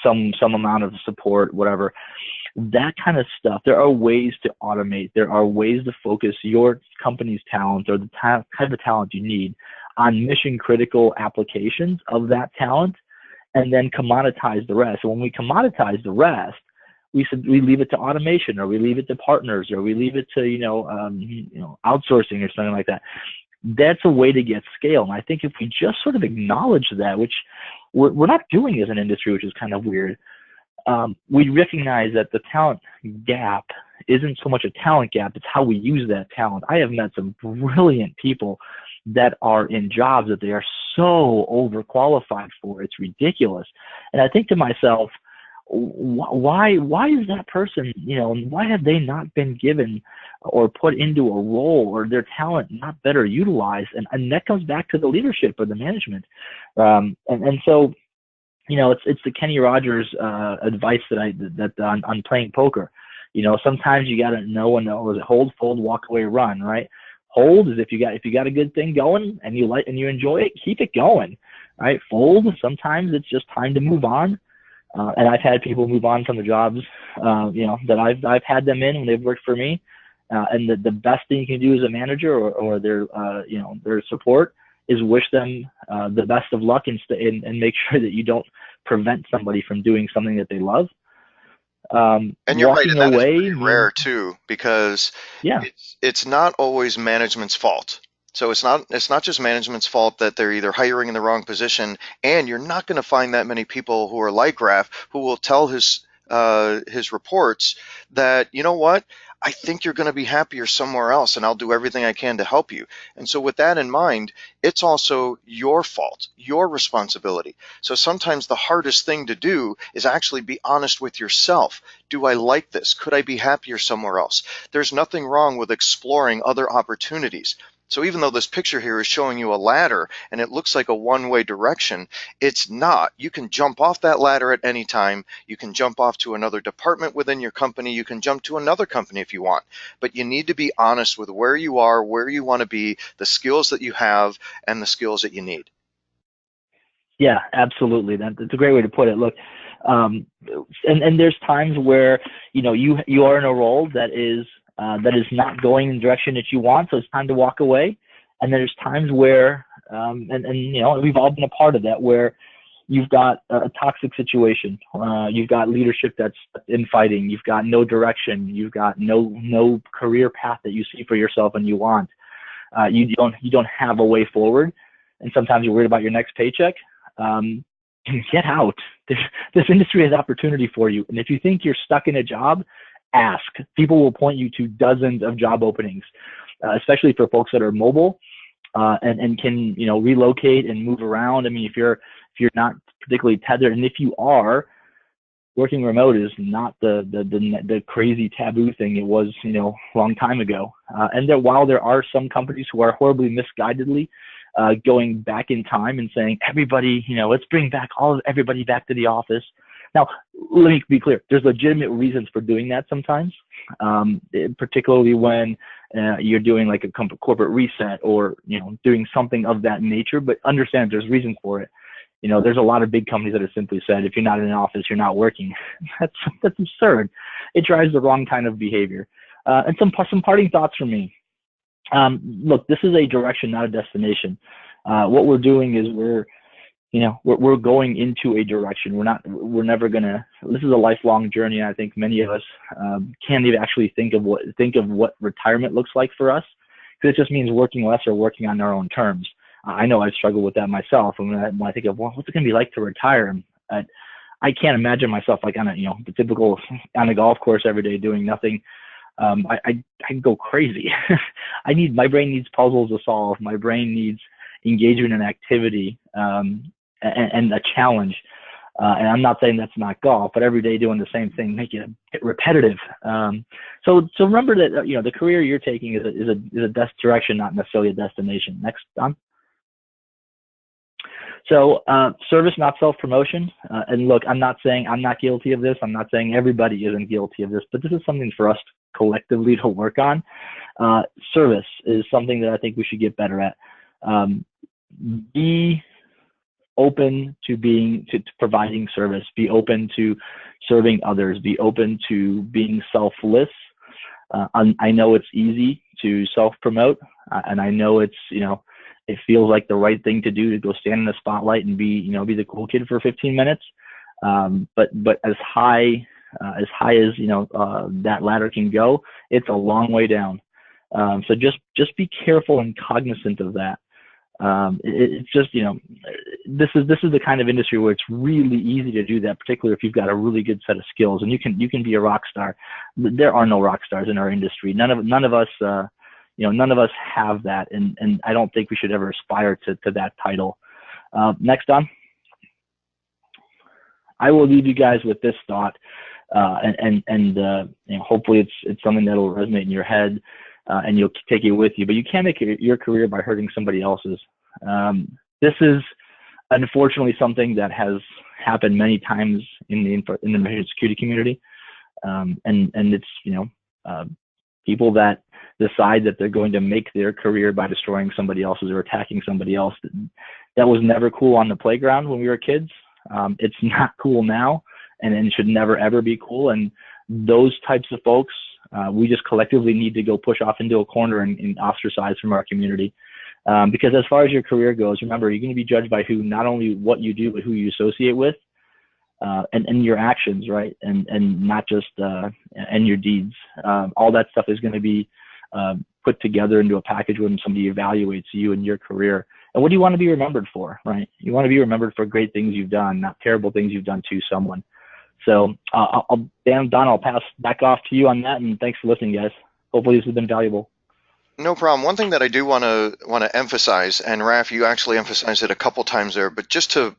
some amount of support, whatever. That kind of stuff. There are ways to automate. There are ways to focus your company's talent, or the type of talent you need, on mission-critical applications of that talent, and then commoditize the rest. So when we commoditize the rest, we leave it to automation, or we leave it to partners, or we leave it to outsourcing or something like that. That's a way to get scale. And I think if we just sort of acknowledge that, which we're not doing as an industry, which is kind of weird, we recognize that the talent gap isn't so much a talent gap, it's how we use that talent. I have met some brilliant people that are in jobs that they are so overqualified for. It's ridiculous. And I think to myself, why is that person, why have they not been given or put into a role, or their talent not better utilized? And that comes back to the leadership or the management. And so, it's the Kenny Rogers advice that on playing poker. Sometimes you got to know when to hold, fold, walk away, run, right? Hold is if you got a good thing going and you enjoy it, keep it going, right? Fold, sometimes it's just time to move on. And I've had people move on from the jobs, that I've had them in when they've worked for me. And the best thing you can do as a manager or their support is wish them the best of luck, and make sure that you don't prevent somebody from doing something that they love. And you're right, and that is pretty rare too, because it's not always management's fault. So it's not just management's fault that they're either hiring in the wrong position, and you're not going to find that many people who are like Raph who will tell his reports that, you know what, I think you're going to be happier somewhere else, and I'll do everything I can to help you. And so with that in mind, it's also your fault, your responsibility. So sometimes the hardest thing to do is actually be honest with yourself. Do I like this? Could I be happier somewhere else? There's nothing wrong with exploring other opportunities. So even though this picture here is showing you a ladder and it looks like a one-way direction, it's not. You can jump off that ladder at any time. You can jump off to another department within your company. You can jump to another company if you want. But you need to be honest with where you are, where you want to be, the skills that you have, and the skills that you need. Yeah, absolutely. That's a great way to put it. Look, and there's times where you are in a role that is not going in the direction that you want, so it's time to walk away. And there's times where, we've all been a part of that, where you've got a toxic situation, you've got leadership that's infighting, you've got no direction, you've got no career path that you see for yourself and you want. You don't have a way forward, and sometimes you're worried about your next paycheck. Get out. This industry has opportunity for you, and if you think you're stuck in a job, ask. People will point you to dozens of job openings, especially for folks that are mobile and can relocate and move around. I mean, if you're not particularly tethered, and if you are, working remote is not the crazy taboo thing it was, a long time ago. And that while there are some companies who are horribly misguidedly going back in time and saying, everybody, let's bring back everybody back to the office. Now, let me be clear. There's legitimate reasons for doing that sometimes, particularly when you're doing like a corporate reset or, doing something of that nature. But understand there's reasons for it. There's a lot of big companies that have simply said, if you're not in an office, you're not working. That's absurd. It drives the wrong kind of behavior. And some parting thoughts from me. Look, this is a direction, not a destination. What we're doing is we're going into a direction. We're never gonna. This is a lifelong journey. I think many of us can't even actually think of what retirement looks like for us, because it just means working less or working on our own terms. I know I've struggled with that myself. And when I think of what's it gonna be like to retire, I can't imagine myself like on the typical on a golf course every day doing nothing. I go crazy. My brain needs puzzles to solve. My brain needs engagement and activity. And a challenge, and I'm not saying that's not golf, but every day doing the same thing make it repetitive. So remember that the career you're taking is a direction, not necessarily a destination. Next, Don. So service, not self-promotion. And look, I'm not saying I'm not guilty of this. I'm not saying everybody isn't guilty of this, but this is something for us collectively to work on. Service is something that I think we should get better at. Be open to providing service, be open to serving others, be open to being selfless. I know it's easy to self-promote, and I know it's, it feels like the right thing to do to go stand in the spotlight and be the cool kid for 15 minutes. But as high as that ladder can go, it's a long way down. So just be careful and cognizant of that. It's just, this is the kind of industry where it's really easy to do that, particularly if you've got a really good set of skills, and you can be a rock star. There are no rock stars in our industry. None of us have that, and I don't think we should ever aspire to that title. Next, Don. I will leave you guys with this thought, and hopefully it's something that'll resonate in your head. And you'll take it with you, but you can't make your career by hurting somebody else's. This is unfortunately something that has happened many times in the information security community, and it's people that decide that they're going to make their career by destroying somebody else's or attacking somebody else. That was never cool on the playground when we were kids. It's not cool now, and should never ever be cool. And those types of folks, we just collectively need to go push off into a corner and ostracize from our community. Because as far as your career goes, remember, you're going to be judged by not only what you do, but who you associate with, and your actions, right? And not just, and your deeds. All that stuff is going to be put together into a package when somebody evaluates you and your career. And what do you want to be remembered for, right? You want to be remembered for great things you've done, not terrible things you've done to someone. So Don, I'll pass back off to you on that, and thanks for listening, guys. Hopefully this has been valuable. No problem. One thing that I do want to emphasize, and Raph, you actually emphasized it a couple times there, but just to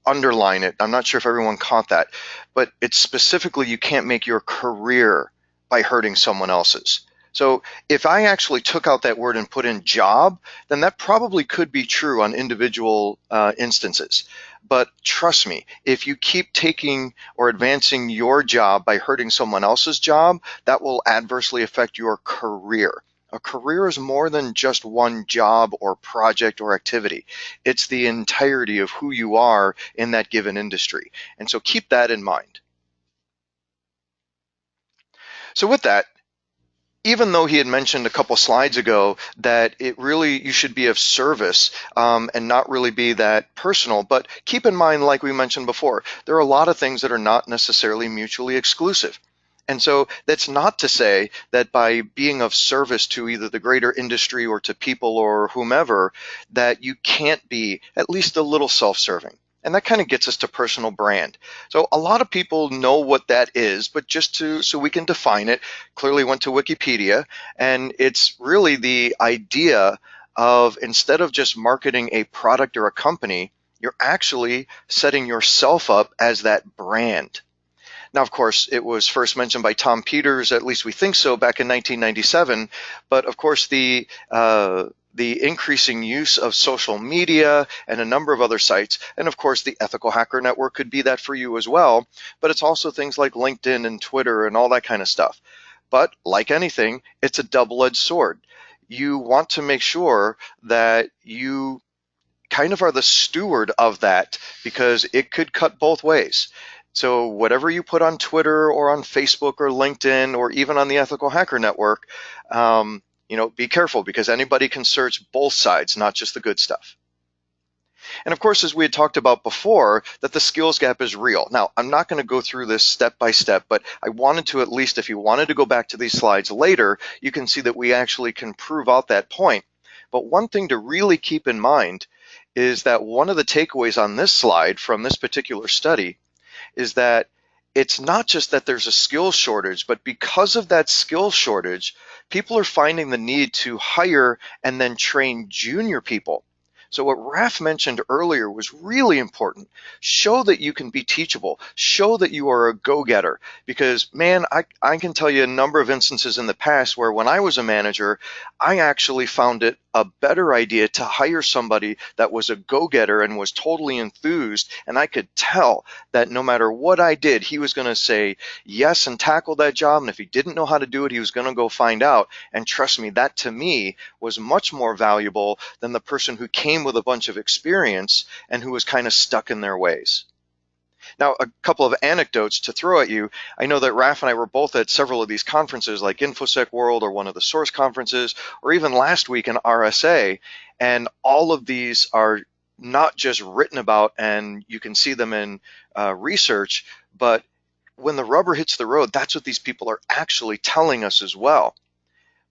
underline it, I'm not sure if everyone caught that, but it's specifically you can't make your career by hurting someone else's. So if I actually took out that word and put in job, then that probably could be true on individual instances. But trust me, if you keep taking or advancing your job by hurting someone else's job, that will adversely affect your career. A career is more than just one job or project or activity. It's the entirety of who you are in that given industry. And so keep that in mind. So with that, even though he had mentioned a couple slides ago that you should be of service and not really be that personal, but keep in mind, like we mentioned before, there are a lot of things that are not necessarily mutually exclusive. And so that's not to say that by being of service to either the greater industry or to people or whomever, that you can't be at least a little self-serving. And that kind of gets us to personal brand. So a lot of people know what that is, but so we can define it, clearly went to Wikipedia, and it's really the idea of, instead of just marketing a product or a company, you're actually setting yourself up as that brand. Now, of course, it was first mentioned by Tom Peters, at least we think so, back in 1997. But of course, the increasing use of social media and a number of other sites, and of course, the Ethical Hacker Network could be that for you as well. But it's also things like LinkedIn and Twitter and all that kind of stuff. But like anything, it's a double-edged sword. You want to make sure that you kind of are the steward of that, because it could cut both ways. So whatever you put on Twitter or on Facebook or LinkedIn or even on the Ethical Hacker Network, be careful, because anybody can search both sides, not just the good stuff. And of course, as we had talked about before, that the skills gap is real. Now, I'm not going to go through this step by step, but I wanted to, at least if you wanted to go back to these slides later, you can see that we actually can prove out that point. But one thing to really keep in mind is that one of the takeaways on this slide from this particular study is that it's not just that there's a skills shortage, but because of that skills shortage, people are finding the need to hire and then train junior people. So what Raph mentioned earlier was really important. Show that you can be teachable. Show that you are a go-getter. Because, man, I can tell you a number of instances in the past where when I was a manager, I actually found it a better idea to hire somebody that was a go-getter and was totally enthused. And I could tell that no matter what I did, he was going to say yes and tackle that job. And if he didn't know how to do it, he was going to go find out. And trust me, that to me was much more valuable than the person who came with a bunch of experience and who was kind of stuck in their ways. Now, a couple of anecdotes to throw at you. I know that Raph and I were both at several of these conferences like InfoSec World or one of the Source conferences, or even last week in RSA, and all of these are not just written about and you can see them in research, but when the rubber hits the road, that's what these people are actually telling us as well.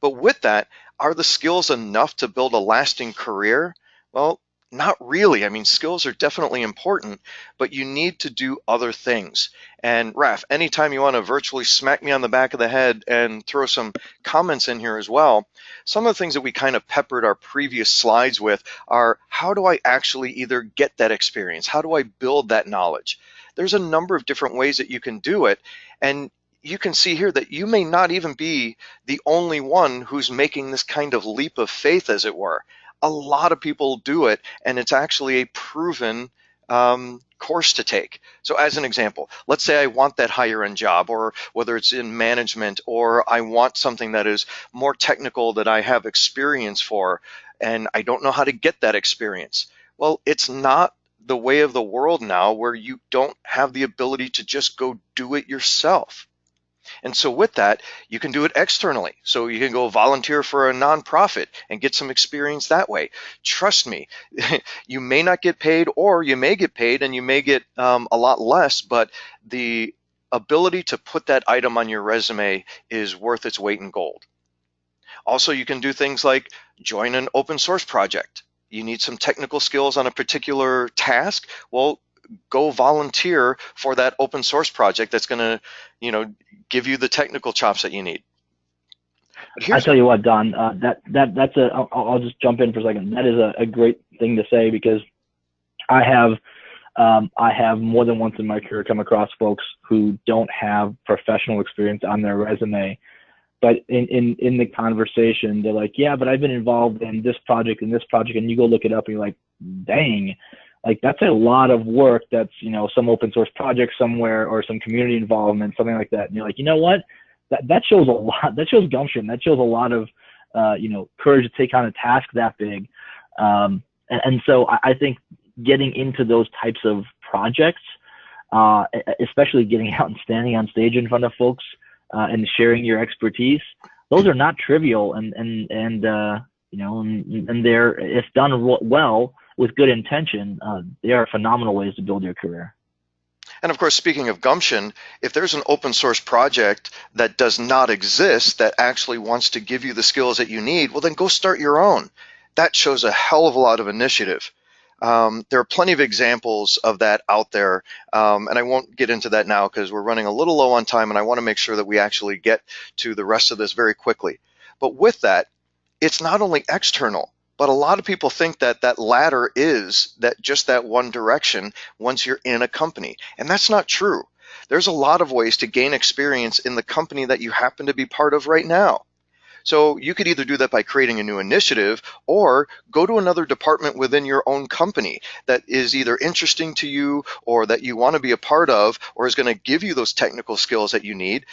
But with that, are the skills enough to build a lasting career? Well, not really. I mean, skills are definitely important, but you need to do other things. And Raph, anytime you want to virtually smack me on the back of the head and throw some comments in here as well, some of the things that we kind of peppered our previous slides with are, how do I actually either get that experience? How do I build that knowledge? There's a number of different ways that you can do it. And you can see here that you may not even be the only one who's making this kind of leap of faith, as it were. A lot of people do it, and it's actually a proven course to take. So as an example, let's say I want that higher end job, or whether it's in management, or I want something that is more technical that I have experience for, and I don't know how to get that experience. Well, it's not the way of the world now where you don't have the ability to just go do it yourself. And so with that, you can do it externally. So you can go volunteer for a nonprofit and get some experience that way. Trust me, you may not get paid, or you may get paid and you may get a lot less, but the ability to put that item on your resume is worth its weight in gold. Also, you can do things like join an open source project. You need some technical skills on a particular task. Well, go volunteer for that open source project that's going to, give you the technical chops that you need. I tell you what, Don, that's I'll just jump in for a second. That is a great thing to say, because I have more than once in my career come across folks who don't have professional experience on their resume, but in the conversation, they're like, yeah, but I've been involved in this project and this project, and you go look it up and you're like, dang, like that's a lot of work. That's, some open source project somewhere or some community involvement, something like that. And you're like, you know what? That shows a lot. That shows gumption. That shows a lot of, courage to take on a task that big. And so I think getting into those types of projects, especially getting out and standing on stage in front of folks and sharing your expertise, those are not trivial. And they're, if done well, with good intention, they are phenomenal ways to build your career. And of course, speaking of gumption, if there's an open source project that does not exist that actually wants to give you the skills that you need, well, then go start your own. That shows a hell of a lot of initiative. There are plenty of examples of that out there, and I won't get into that now because we're running a little low on time, and I want to make sure that we actually get to the rest of this very quickly. But with that, it's not only external, but a lot of people think that that ladder is just that one direction once you're in a company. And that's not true. there's a lot of ways to gain experience in the company that you happen to be part of right now. So you could either do that by creating a new initiative or go to another department within your own company that is either interesting to you or that you want to be a part of or is going to give you those technical skills that you need.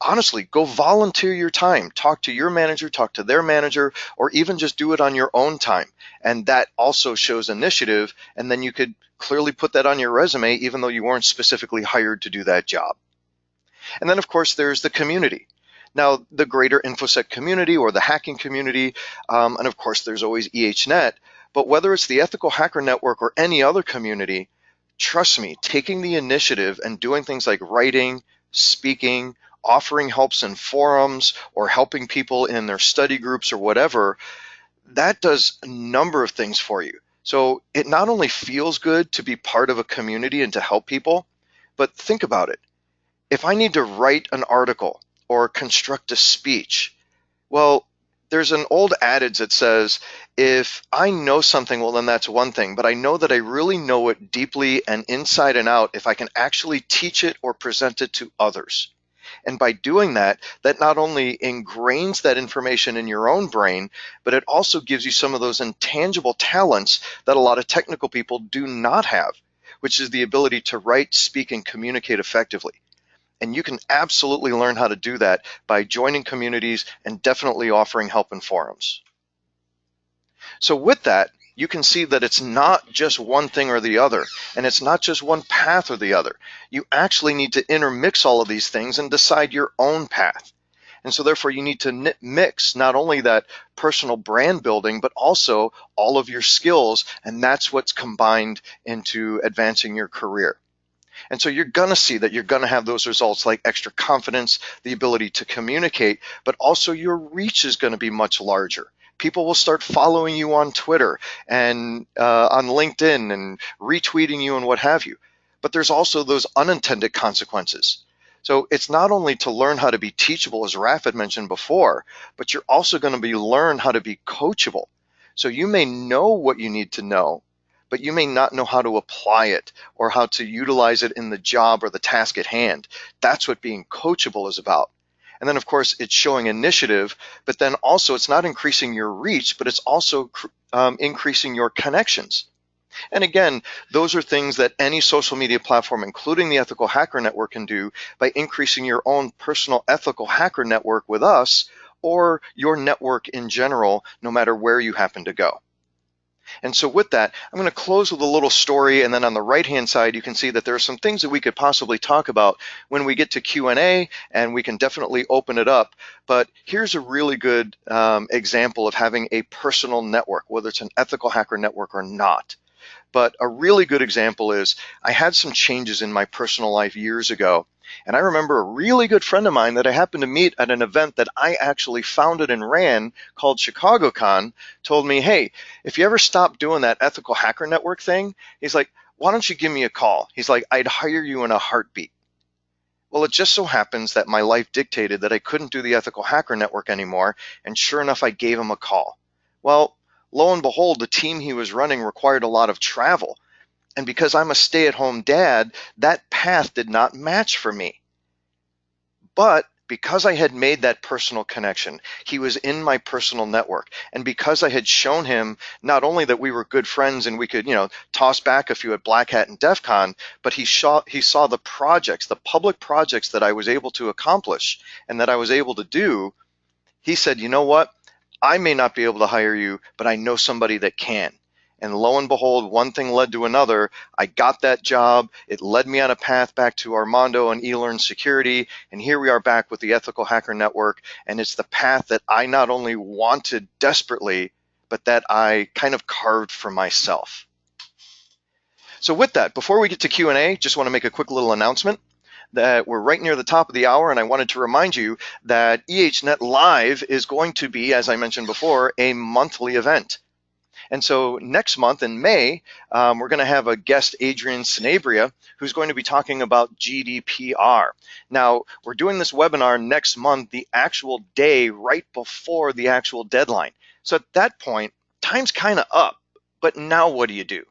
Honestly, go volunteer your time, talk to your manager, talk to their manager, or even just do it on your own time. And that also shows initiative. And then you could clearly put that on your resume, even though you weren't specifically hired to do that job. And then, of course, there's the community. Now, the greater InfoSec community or the hacking community, and of course, there's always EHNet. But whether it's the Ethical Hacker Network or any other community, trust me, taking the initiative and doing things like writing, speaking, offering helps in forums, or helping people in their study groups or whatever, that does a number of things for you. So it not only feels good to be part of a community and to help people, but think about it. If I need to write an article or construct a speech, well, there's an old adage that says, if I know something, well, then that's one thing, but I know that I really know it deeply and inside and out if I can actually teach it or present it to others. And by doing that, that not only ingrains that information in your own brain, but it also gives you some of those intangible talents that a lot of technical people do not have, which is the ability to write, speak, and communicate effectively. And you can absolutely learn how to do that by joining communities and definitely offering help in forums. So with that, you can see that it's not just one thing or the other, and it's not just one path or the other. You actually need to intermix all of these things and decide your own path. And so therefore you need to mix not only that personal brand building, but also all of your skills, and that's what's combined into advancing your career. And so you're going to see that you're going to have those results like extra confidence, the ability to communicate, but also your reach is going to be much larger. People will start following you on Twitter and on LinkedIn and retweeting you and what have you. But there's also those unintended consequences. So it's not only to learn how to be teachable, as Raph had mentioned before, but you're also going to learn how to be coachable. So you may know what you need to know, but you may not know how to apply it or how to utilize it in the job or the task at hand. That's what being coachable is about. And then, of course, it's showing initiative, but then also it's not increasing your reach, but it's also increasing your connections. And again, those are things that any social media platform, including the Ethical Hacker Network, can do by increasing your own personal ethical hacker network with us or your network in general, no matter where you happen to go. And so with that, I'm going to close with a little story, and then on the right-hand side, you can see that there are some things that we could possibly talk about when we get to Q&A, and we can definitely open it up. But here's a really good example of having a personal network, whether it's an ethical hacker network or not. But a really good example is I had some changes in my personal life years ago. And I remember a really good friend of mine that I happened to meet at an event that I actually founded and ran called ChicagoCon told me, hey, if you ever stop doing that ethical hacker network thing, he's like, why don't you give me a call? He's like, I'd hire you in a heartbeat. Well, it just so happens that my life dictated that I couldn't do the ethical hacker network anymore. And sure enough, I gave him a call. Well, lo and behold, the team he was running required a lot of travel. And because I'm a stay-at-home dad, that path did not match for me. But because I had made that personal connection, he was in my personal network. And because I had shown him not only that we were good friends and we could, toss back a few at Black Hat and DEF CON, but he saw the projects, the public projects that I was able to accomplish and that I was able to do. He said, you know what? I may not be able to hire you, but I know somebody that can. And lo and behold, one thing led to another. I got that job. It led me on a path back to Armando and eLearn Security. And here we are back with the Ethical Hacker Network. And it's the path that I not only wanted desperately, but that I kind of carved for myself. So with that, before we get to Q&A, just want to make a quick little announcement that we're right near the top of the hour, and I wanted to remind you that EHNet Live is going to be, as I mentioned before, a monthly event. And so next month in May, we're going to have a guest, Adrian Sanabria, who's going to be talking about GDPR. Now, we're doing this webinar next month, the actual day right before the actual deadline. So at that point, time's kind of up, but now what do you do?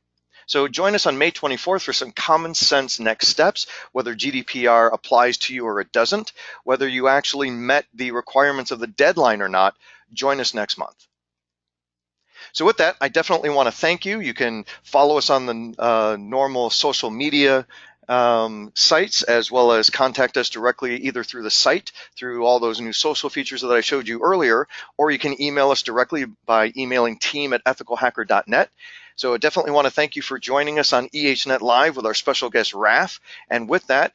So join us on May 24th for some common sense next steps, whether GDPR applies to you or it doesn't, whether you actually met the requirements of the deadline or not. Join us next month. So with that, I definitely want to thank you. You can follow us on the normal social media sites, as well as contact us directly either through the site, through all those new social features that I showed you earlier, or you can email us directly by emailing team@ethicalhacker.net. So I definitely want to thank you for joining us on EHNet Live with our special guest, Raph. And with that,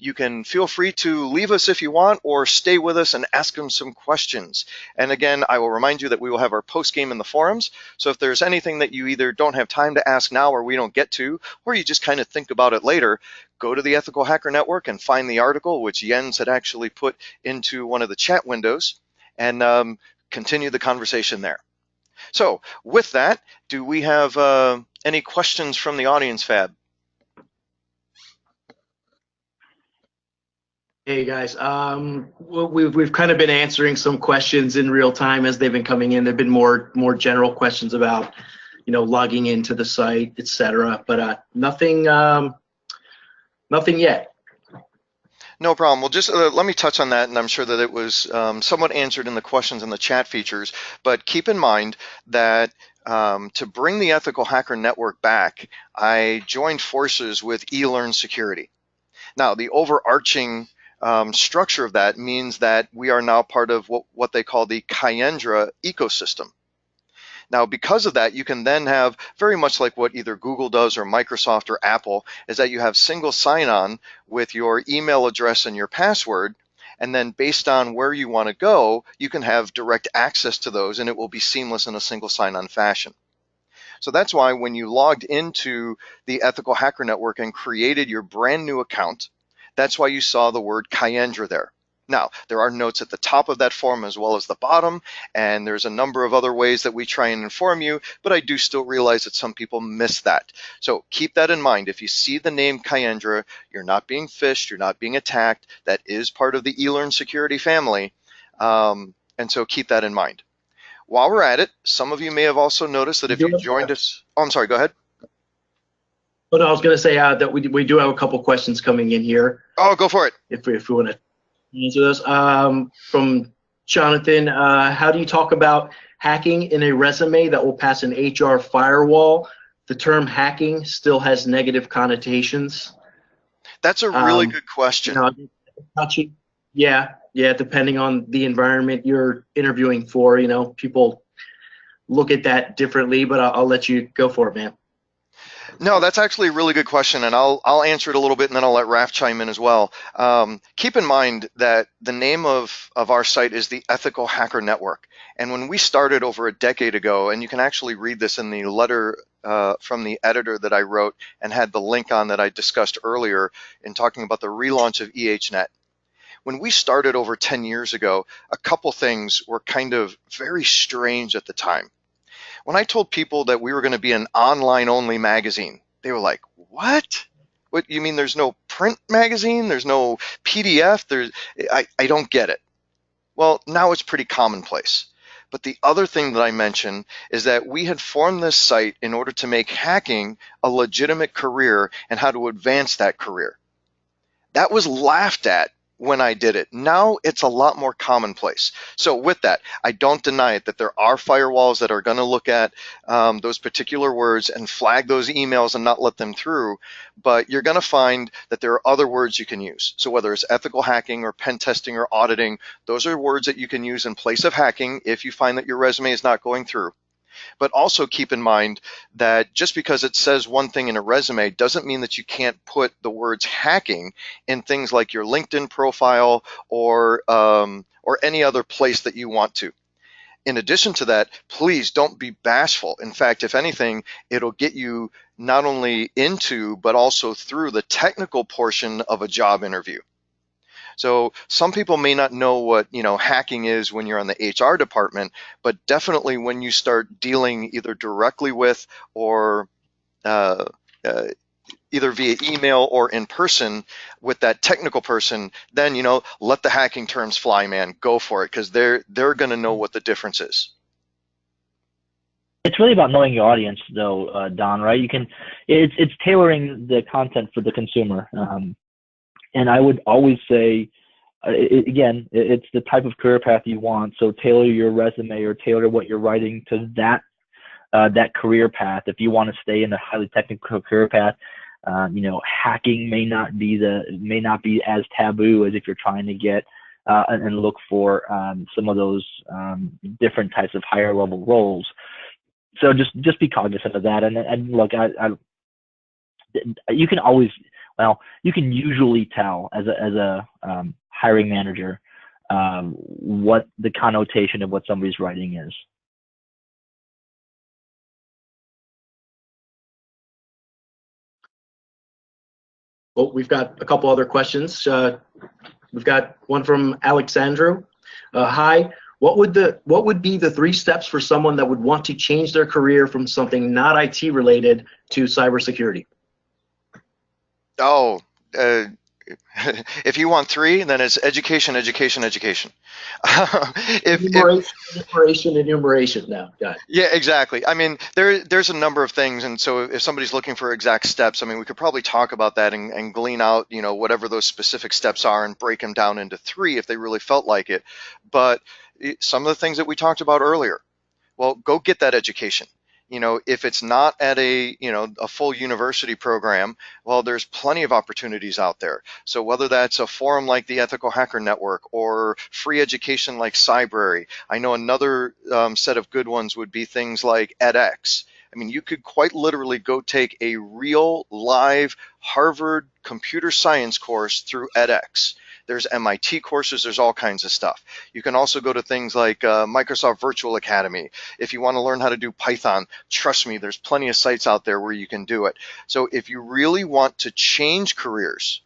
you can feel free to leave us if you want, or stay with us and ask him some questions. And again, I will remind you that we will have our post game in the forums. So if there's anything that you either don't have time to ask now or we don't get to, or you just kind of think about it later, go to the Ethical Hacker Network and find the article, which Jens had actually put into one of the chat windows, and continue the conversation there. So with that, do we have any questions from the audience, Fab? Hey guys, we've kind of been answering some questions in real time as they've been coming in. There've been more general questions about, logging into the site, etc. But nothing yet. No problem. Well, just let me touch on that, and I'm sure that it was somewhat answered in the questions in the chat features. But keep in mind that to bring the Ethical Hacker Network back, I joined forces with eLearn Security. Now, the overarching structure of that means that we are now part of what they call the Kyendra ecosystem. Now, because of that, you can then have, very much like what either Google does or Microsoft or Apple, is that you have single sign-on with your email address and your password, and then based on where you want to go, you can have direct access to those, and it will be seamless in a single sign-on fashion. So that's why when you logged into the Ethical Hacker Network and created your brand new account, that's why you saw the word Kyendra there. Now, there are notes at the top of that form as well as the bottom, and there's a number of other ways that we try and inform you, but I do still realize that some people miss that. So keep that in mind. If you see the name Kyendra, you're not being phished, you're not being attacked. That is part of the eLearn security family, and so keep that in mind. While we're at it, some of you may have also noticed that if you joined us, oh, I'm sorry, go ahead. Oh, no, I was going to say that we do have a couple questions coming in here. Oh, go for it. If we want to answer those. From Jonathan, how do you talk about hacking in a resume that will pass an HR firewall? The term hacking still has negative connotations. That's a really good question. Yeah, depending on the environment you're interviewing for, people look at that differently, but I'll let you go for it, man. No, that's actually a really good question, and I'll answer it a little bit, and then I'll let Raph chime in as well. Keep in mind that the name of our site is the Ethical Hacker Network, and when we started over a decade ago, and you can actually read this in the letter from the editor that I wrote and had the link on that I discussed earlier in talking about the relaunch of EHNet. When we started over 10 years ago, a couple things were kind of very strange at the time. When I told people that we were going to be an online-only magazine, they were like, what? What, you mean there's no print magazine? There's no PDF? I don't get it. Well, now it's pretty commonplace. But the other thing that I mentioned is that we had formed this site in order to make hacking a legitimate career and how to advance that career. That was laughed at when I did it. Now it's a lot more commonplace. So with that, I don't deny it that there are firewalls that are going to look at those particular words and flag those emails and not let them through, but you're going to find that there are other words you can use. So whether it's ethical hacking or pen testing or auditing, those are words that you can use in place of hacking if you find that your resume is not going through. But also keep in mind that just because it says one thing in a resume doesn't mean that you can't put the words hacking in things like your LinkedIn profile or any other place that you want to. In addition to that, please don't be bashful. In fact, if anything, it'll get you not only into but also through the technical portion of a job interview. So some people may not know what hacking is when you're on the HR department, but definitely when you start dealing either directly with or either via email or in person with that technical person, then let the hacking terms fly, man. Go for it, because they're going to know what the difference is. It's really about knowing your audience, though, Don. Right? It's tailoring the content for the consumer. And I would always say, it's the type of career path you want. So tailor your resume or tailor what you're writing to that career path. If you want to stay in a highly technical career path, hacking may not be as taboo as if you're trying to get and look for some of those different types of higher level roles. So just be cognizant of that. And look, you can always, you can usually tell as a hiring manager what the connotation of what somebody's writing is. Well, we've got a couple other questions. We've got one from Alexandru. Hi, what would be the 3 steps for someone that would want to change their career from something not IT related to cybersecurity? Oh, if you want 3, then it's education, education, education. Enumeration now. Got it. Yeah, exactly. I mean, there's a number of things, and so if somebody's looking for exact steps, I mean, we could probably talk about that and glean out, whatever those specific steps are and break them down into 3 if they really felt like it. But some of the things that we talked about earlier, well, go get that education. If it's not at a full university program, well, there's plenty of opportunities out there. So whether that's a forum like the Ethical Hacker Network or free education like Cybrary, I know another set of good ones would be things like edX. I mean, you could quite literally go take a real live Harvard computer science course through edX. There's MIT courses, there's all kinds of stuff. You can also go to things like Microsoft Virtual Academy. If you want to learn how to do Python, trust me, there's plenty of sites out there where you can do it. So if you really want to change careers,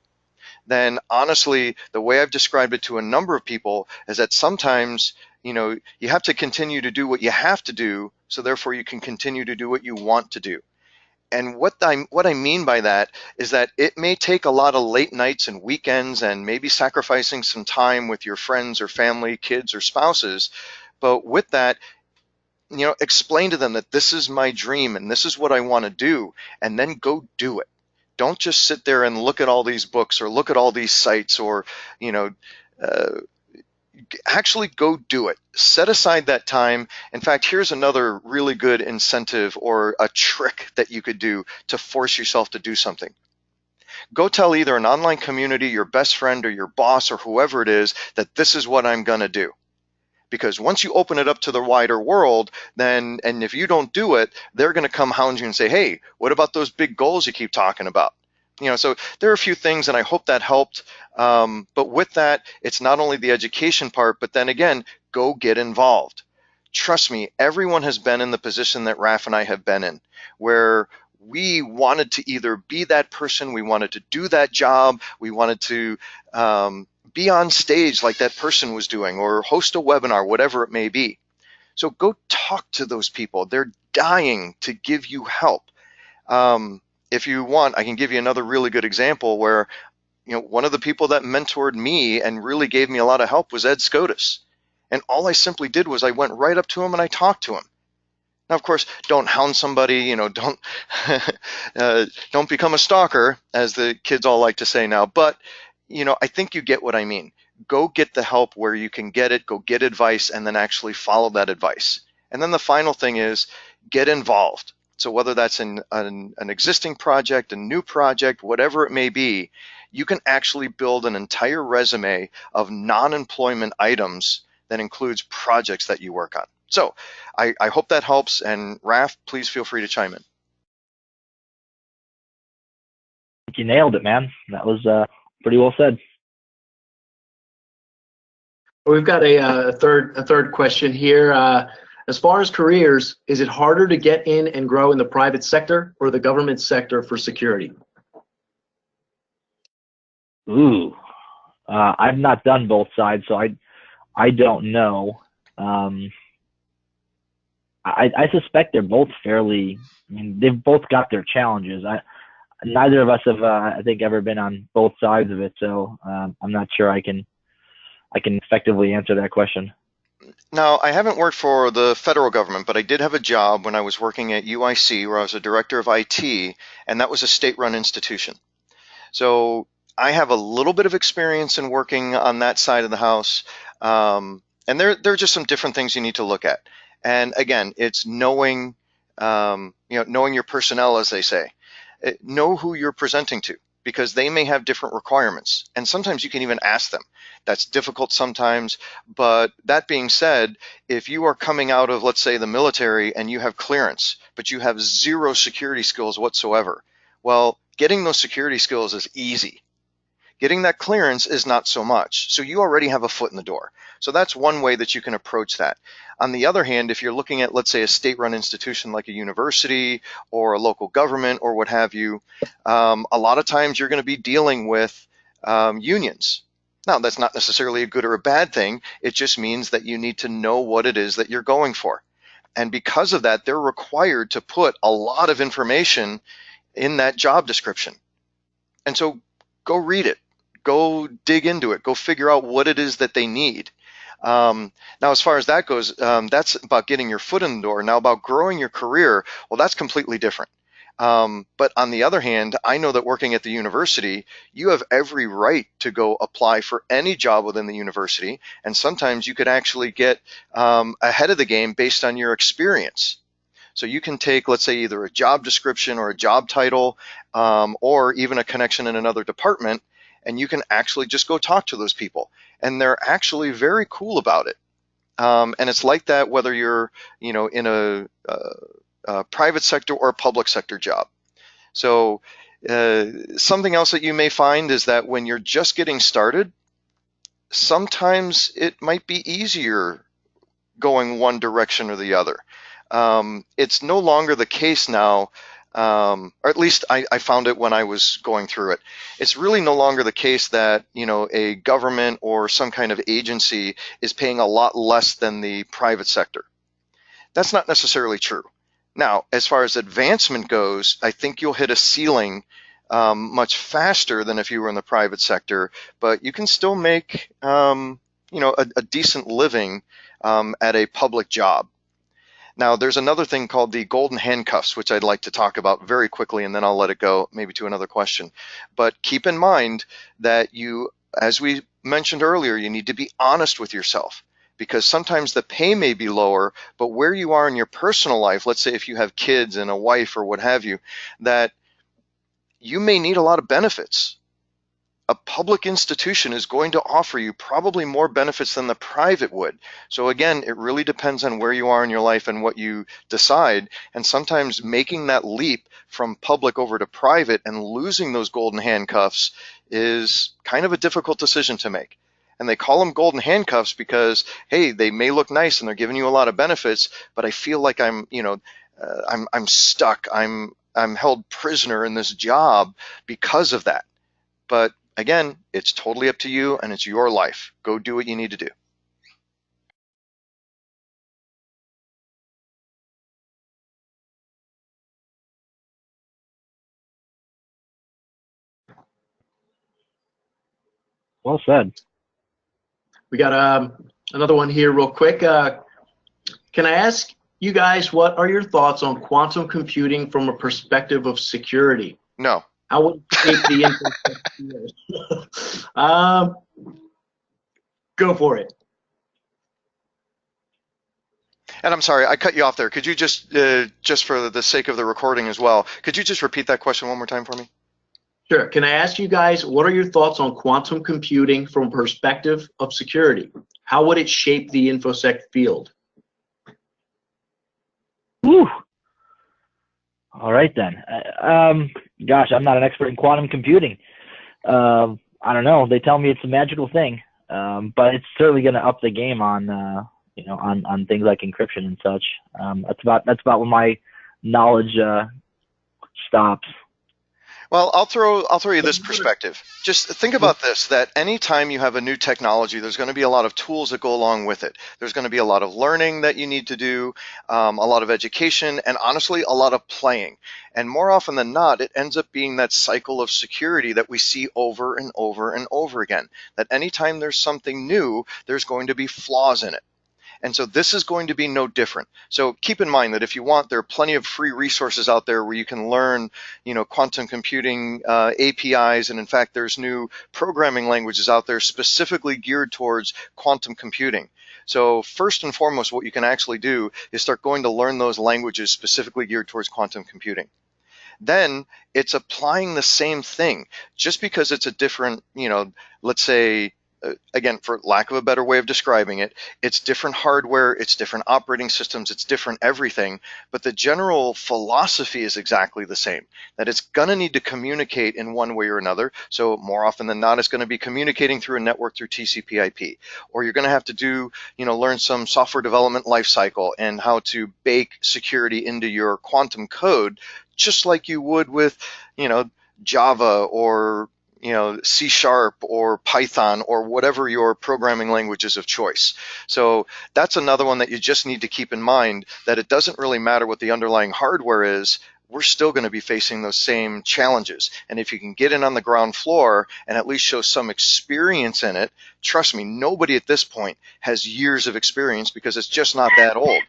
then honestly, the way I've described it to a number of people is that sometimes, you have to continue to do what you have to do, so therefore you can continue to do what you want to do. And what I mean by that is that it may take a lot of late nights and weekends and maybe sacrificing some time with your friends or family, kids or spouses. But with that, explain to them that this is my dream and this is what I want to do, and then go do it. Don't just sit there and look at all these books or look at all these sites or, actually go do it. Set aside that time. In fact, here's another really good incentive or a trick that you could do to force yourself to do something. Go tell either an online community, your best friend, or your boss, or whoever it is, that this is what I'm going to do. Because once you open it up to the wider world, then, and if you don't do it, they're going to come hound you and say, hey, what about those big goals you keep talking about? So there are a few things, and I hope that helped. But with that, it's not only the education part, but then again, go get involved. Trust me, everyone has been in the position that Raph and I have been in, where we wanted to either be that person, we wanted to do that job, we wanted to be on stage like that person was doing, or host a webinar, whatever it may be. So go talk to those people. They're dying to give you help. If you want, I can give you another really good example where, one of the people that mentored me and really gave me a lot of help was Ed Scotus. And all I simply did was I went right up to him and I talked to him. Now, of course, don't hound somebody, don't don't become a stalker, as the kids all like to say now. But, I think you get what I mean. Go get the help where you can get it, go get advice, and then actually follow that advice. And then the final thing is get involved. So whether that's in an existing project, a new project, whatever it may be, you can actually build an entire resume of non-employment items that includes projects that you work on. So I hope that helps. And Raph, please feel free to chime in. You nailed it, man. That was pretty well said. We've got a third question here. As far as careers, is it harder to get in and grow in the private sector or the government sector for security? Ooh, I've not done both sides, so I don't know. I suspect they're both fairly. I mean, they've both got their challenges. Neither of us have, I think, ever been on both sides of it, so I'm not sure I can effectively answer that question. Now, I haven't worked for the federal government, but I did have a job when I was working at UIC where I was a director of IT, and that was a state-run institution. So I have a little bit of experience in working on that side of the house. And there are just some different things you need to look at. And again, it's knowing, knowing your personnel, as they say. Know who you're presenting to, because they may have different requirements. And sometimes you can even ask them. That's difficult sometimes. But that being said, if you are coming out of, let's say, the military and you have clearance, but you have zero security skills whatsoever, well, getting those security skills is easy. Getting that clearance is not so much. So you already have a foot in the door. So that's one way that you can approach that. On the other hand, if you're looking at, let's say, a state-run institution like a university or a local government or what have you, a lot of times you're going to be dealing with unions. Now, that's not necessarily a good or a bad thing. It just means that you need to know what it is that you're going for. And because of that, they're required to put a lot of information in that job description. And so go read it, go dig into it, go figure out what it is that they need. Now, as far as that goes, that's about getting your foot in the door. Now, about growing your career, well, that's completely different. But on the other hand, I know that working at the university, you have every right to go apply for any job within the university. And sometimes you could actually get ahead of the game based on your experience. So you can take, let's say, either a job description or a job title, or even a connection in another department, and you can actually just go talk to those people. And they're actually very cool about it. And it's like that whether you're, in a private sector or a public sector job. So something else that you may find is that when you're just getting started, sometimes it might be easier going one direction or the other. It's no longer the case now, or at least I found it when I was going through it. It's really no longer the case that, a government or some kind of agency is paying a lot less than the private sector. That's not necessarily true. Now, as far as advancement goes, I think you'll hit a ceiling much faster than if you were in the private sector, but you can still make, a decent living at a public job. Now, there's another thing called the golden handcuffs, which I'd like to talk about very quickly, and then I'll let it go maybe to another question. But keep in mind that you, as we mentioned earlier, you need to be honest with yourself, because sometimes the pay may be lower, but where you are in your personal life, let's say if you have kids and a wife or what have you, that you may need a lot of benefits. A public institution is going to offer you probably more benefits than the private would. So again, it really depends on where you are in your life and what you decide. And sometimes making that leap from public over to private and losing those golden handcuffs is kind of a difficult decision to make. And they call them golden handcuffs because, hey, they may look nice and they're giving you a lot of benefits, but I feel like I'm stuck. I'm held prisoner in this job because of that. But again, it's totally up to you and it's your life. Go do what you need to do. Well said. We got another one here real quick. Can I ask you guys, what are your thoughts on quantum computing from a perspective of security? No. How would it shape the InfoSec? Go for it. And I'm sorry, I cut you off there. Could you just for the sake of the recording as well, could you just repeat that question one more time for me? Sure. Can I ask you guys, what are your thoughts on quantum computing from perspective of security? How would it shape the InfoSec field? Whew. All right then. Gosh, I'm not an expert in quantum computing. I don't know. They tell me it's a magical thing, but it's certainly going to up the game on on things like encryption and such. That's about where my knowledge stops. Well, I'll throw you this perspective. Just think about this, that anytime you have a new technology, there's going to be a lot of tools that go along with it. There's going to be a lot of learning that you need to do, a lot of education, and honestly, a lot of playing. And more often than not, it ends up being that cycle of security that we see over and over and over again, that anytime there's something new, there's going to be flaws in it. And so this is going to be no different. So keep in mind that if you want, there are plenty of free resources out there where you can learn, quantum computing APIs. And in fact, there's new programming languages out there specifically geared towards quantum computing. So first and foremost, what you can actually do is start going to learn those languages specifically geared towards quantum computing. Then it's applying the same thing. Just because it's a different, let's say, again, for lack of a better way of describing it, it's different hardware, it's different operating systems, it's different everything, but the general philosophy is exactly the same, that it's going to need to communicate in one way or another. So more often than not, it's going to be communicating through a network through TCP/IP, or you're going to have to do, learn some software development lifecycle and how to bake security into your quantum code, just like you would with, Java or C# or Python or whatever your programming language is of choice. So that's another one that you just need to keep in mind, that it doesn't really matter what the underlying hardware is. We're still going to be facing those same challenges. And if you can get in on the ground floor and at least show some experience in it, trust me, nobody at this point has years of experience because it's just not that old.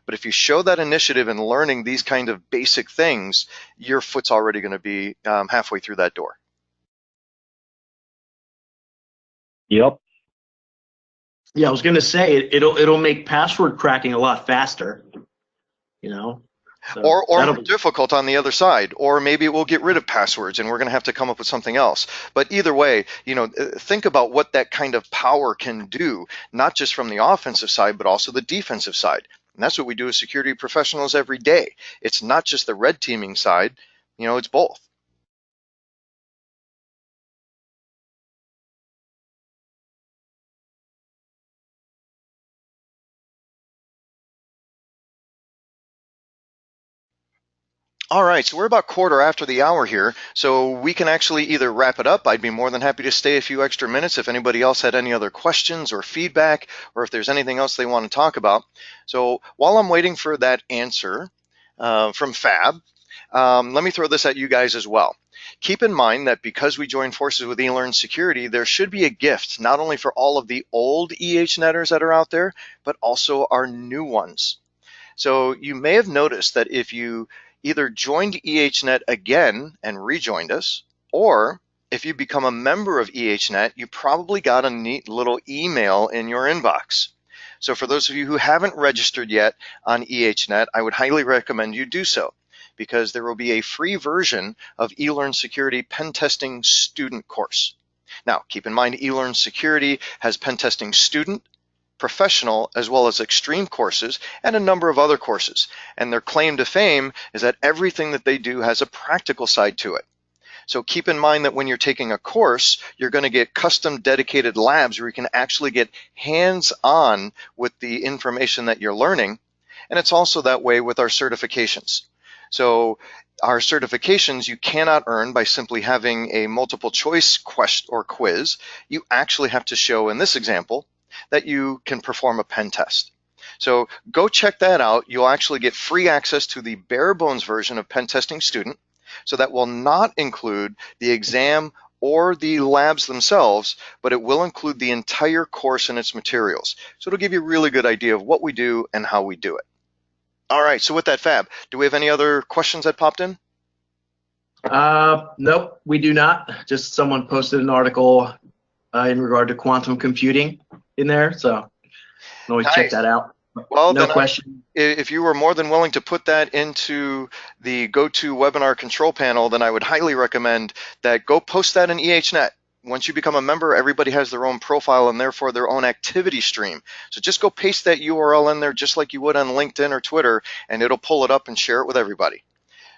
But if you show that initiative in learning these kind of basic things, your foot's already going to be halfway through that door. Yep. Yeah, I was gonna say it'll make password cracking a lot faster, So or more difficult on the other side, or maybe it will get rid of passwords and we're going to have to come up with something else. But either way, think about what that kind of power can do, not just from the offensive side, but also the defensive side. And that's what we do as security professionals every day. It's not just the red teaming side, it's both. All right, so we're about quarter after the hour here, so we can actually either wrap it up. I'd be more than happy to stay a few extra minutes if anybody else had any other questions or feedback, or if there's anything else they want to talk about. So while I'm waiting for that answer from Fab, let me throw this at you guys as well. Keep in mind that because we join forces with eLearn Security, there should be a gift, not only for all of the old EHNetters that are out there, but also our new ones. So you may have noticed that if you either joined EHNet again and rejoined us, or if you become a member of EHNet, you probably got a neat little email in your inbox. So for those of you who haven't registered yet on EHNet, I would highly recommend you do so, because there will be a free version of eLearn Security Pen Testing Student course. Now, keep in mind, eLearn Security has Pen Testing Student, Professional, as well as Extreme courses, and a number of other courses. And their claim to fame is that everything that they do has a practical side to it. So keep in mind that when you're taking a course, you're going to get custom dedicated labs where you can actually get hands-on with the information that you're learning. And it's also that way with our certifications. So our certifications you cannot earn by simply having a multiple choice quest or quiz. You actually have to show, in this example, that you can perform a pen test. So go check that out. You'll actually get free access to the bare bones version of Pen Testing Student. So that will not include the exam or the labs themselves, but it will include the entire course and its materials. So it'll give you a really good idea of what we do and how we do it. All right, so with that, Fab, do we have any other questions that popped in? Nope, we do not. Just someone posted an article in regard to quantum computing in there, so you can always check that out. Well, no question. If you were more than willing to put that into the GoToWebinar control panel, then I would highly recommend that go post that in EHNet. Once you become a member, everybody has their own profile and therefore their own activity stream. So just go paste that URL in there just like you would on LinkedIn or Twitter, and it'll pull it up and share it with everybody.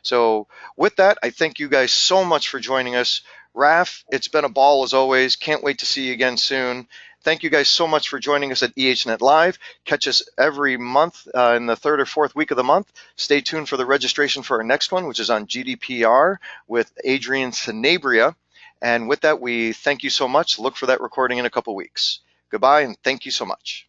So with that, I thank you guys so much for joining us. Raph, it's been a ball as always. Can't wait to see you again soon. Thank you guys so much for joining us at EHNet Live. Catch us every month in the third or fourth week of the month. Stay tuned for the registration for our next one, which is on GDPR with Adrian Sanabria. And with that, we thank you so much. Look for that recording in a couple weeks. Goodbye, and thank you so much.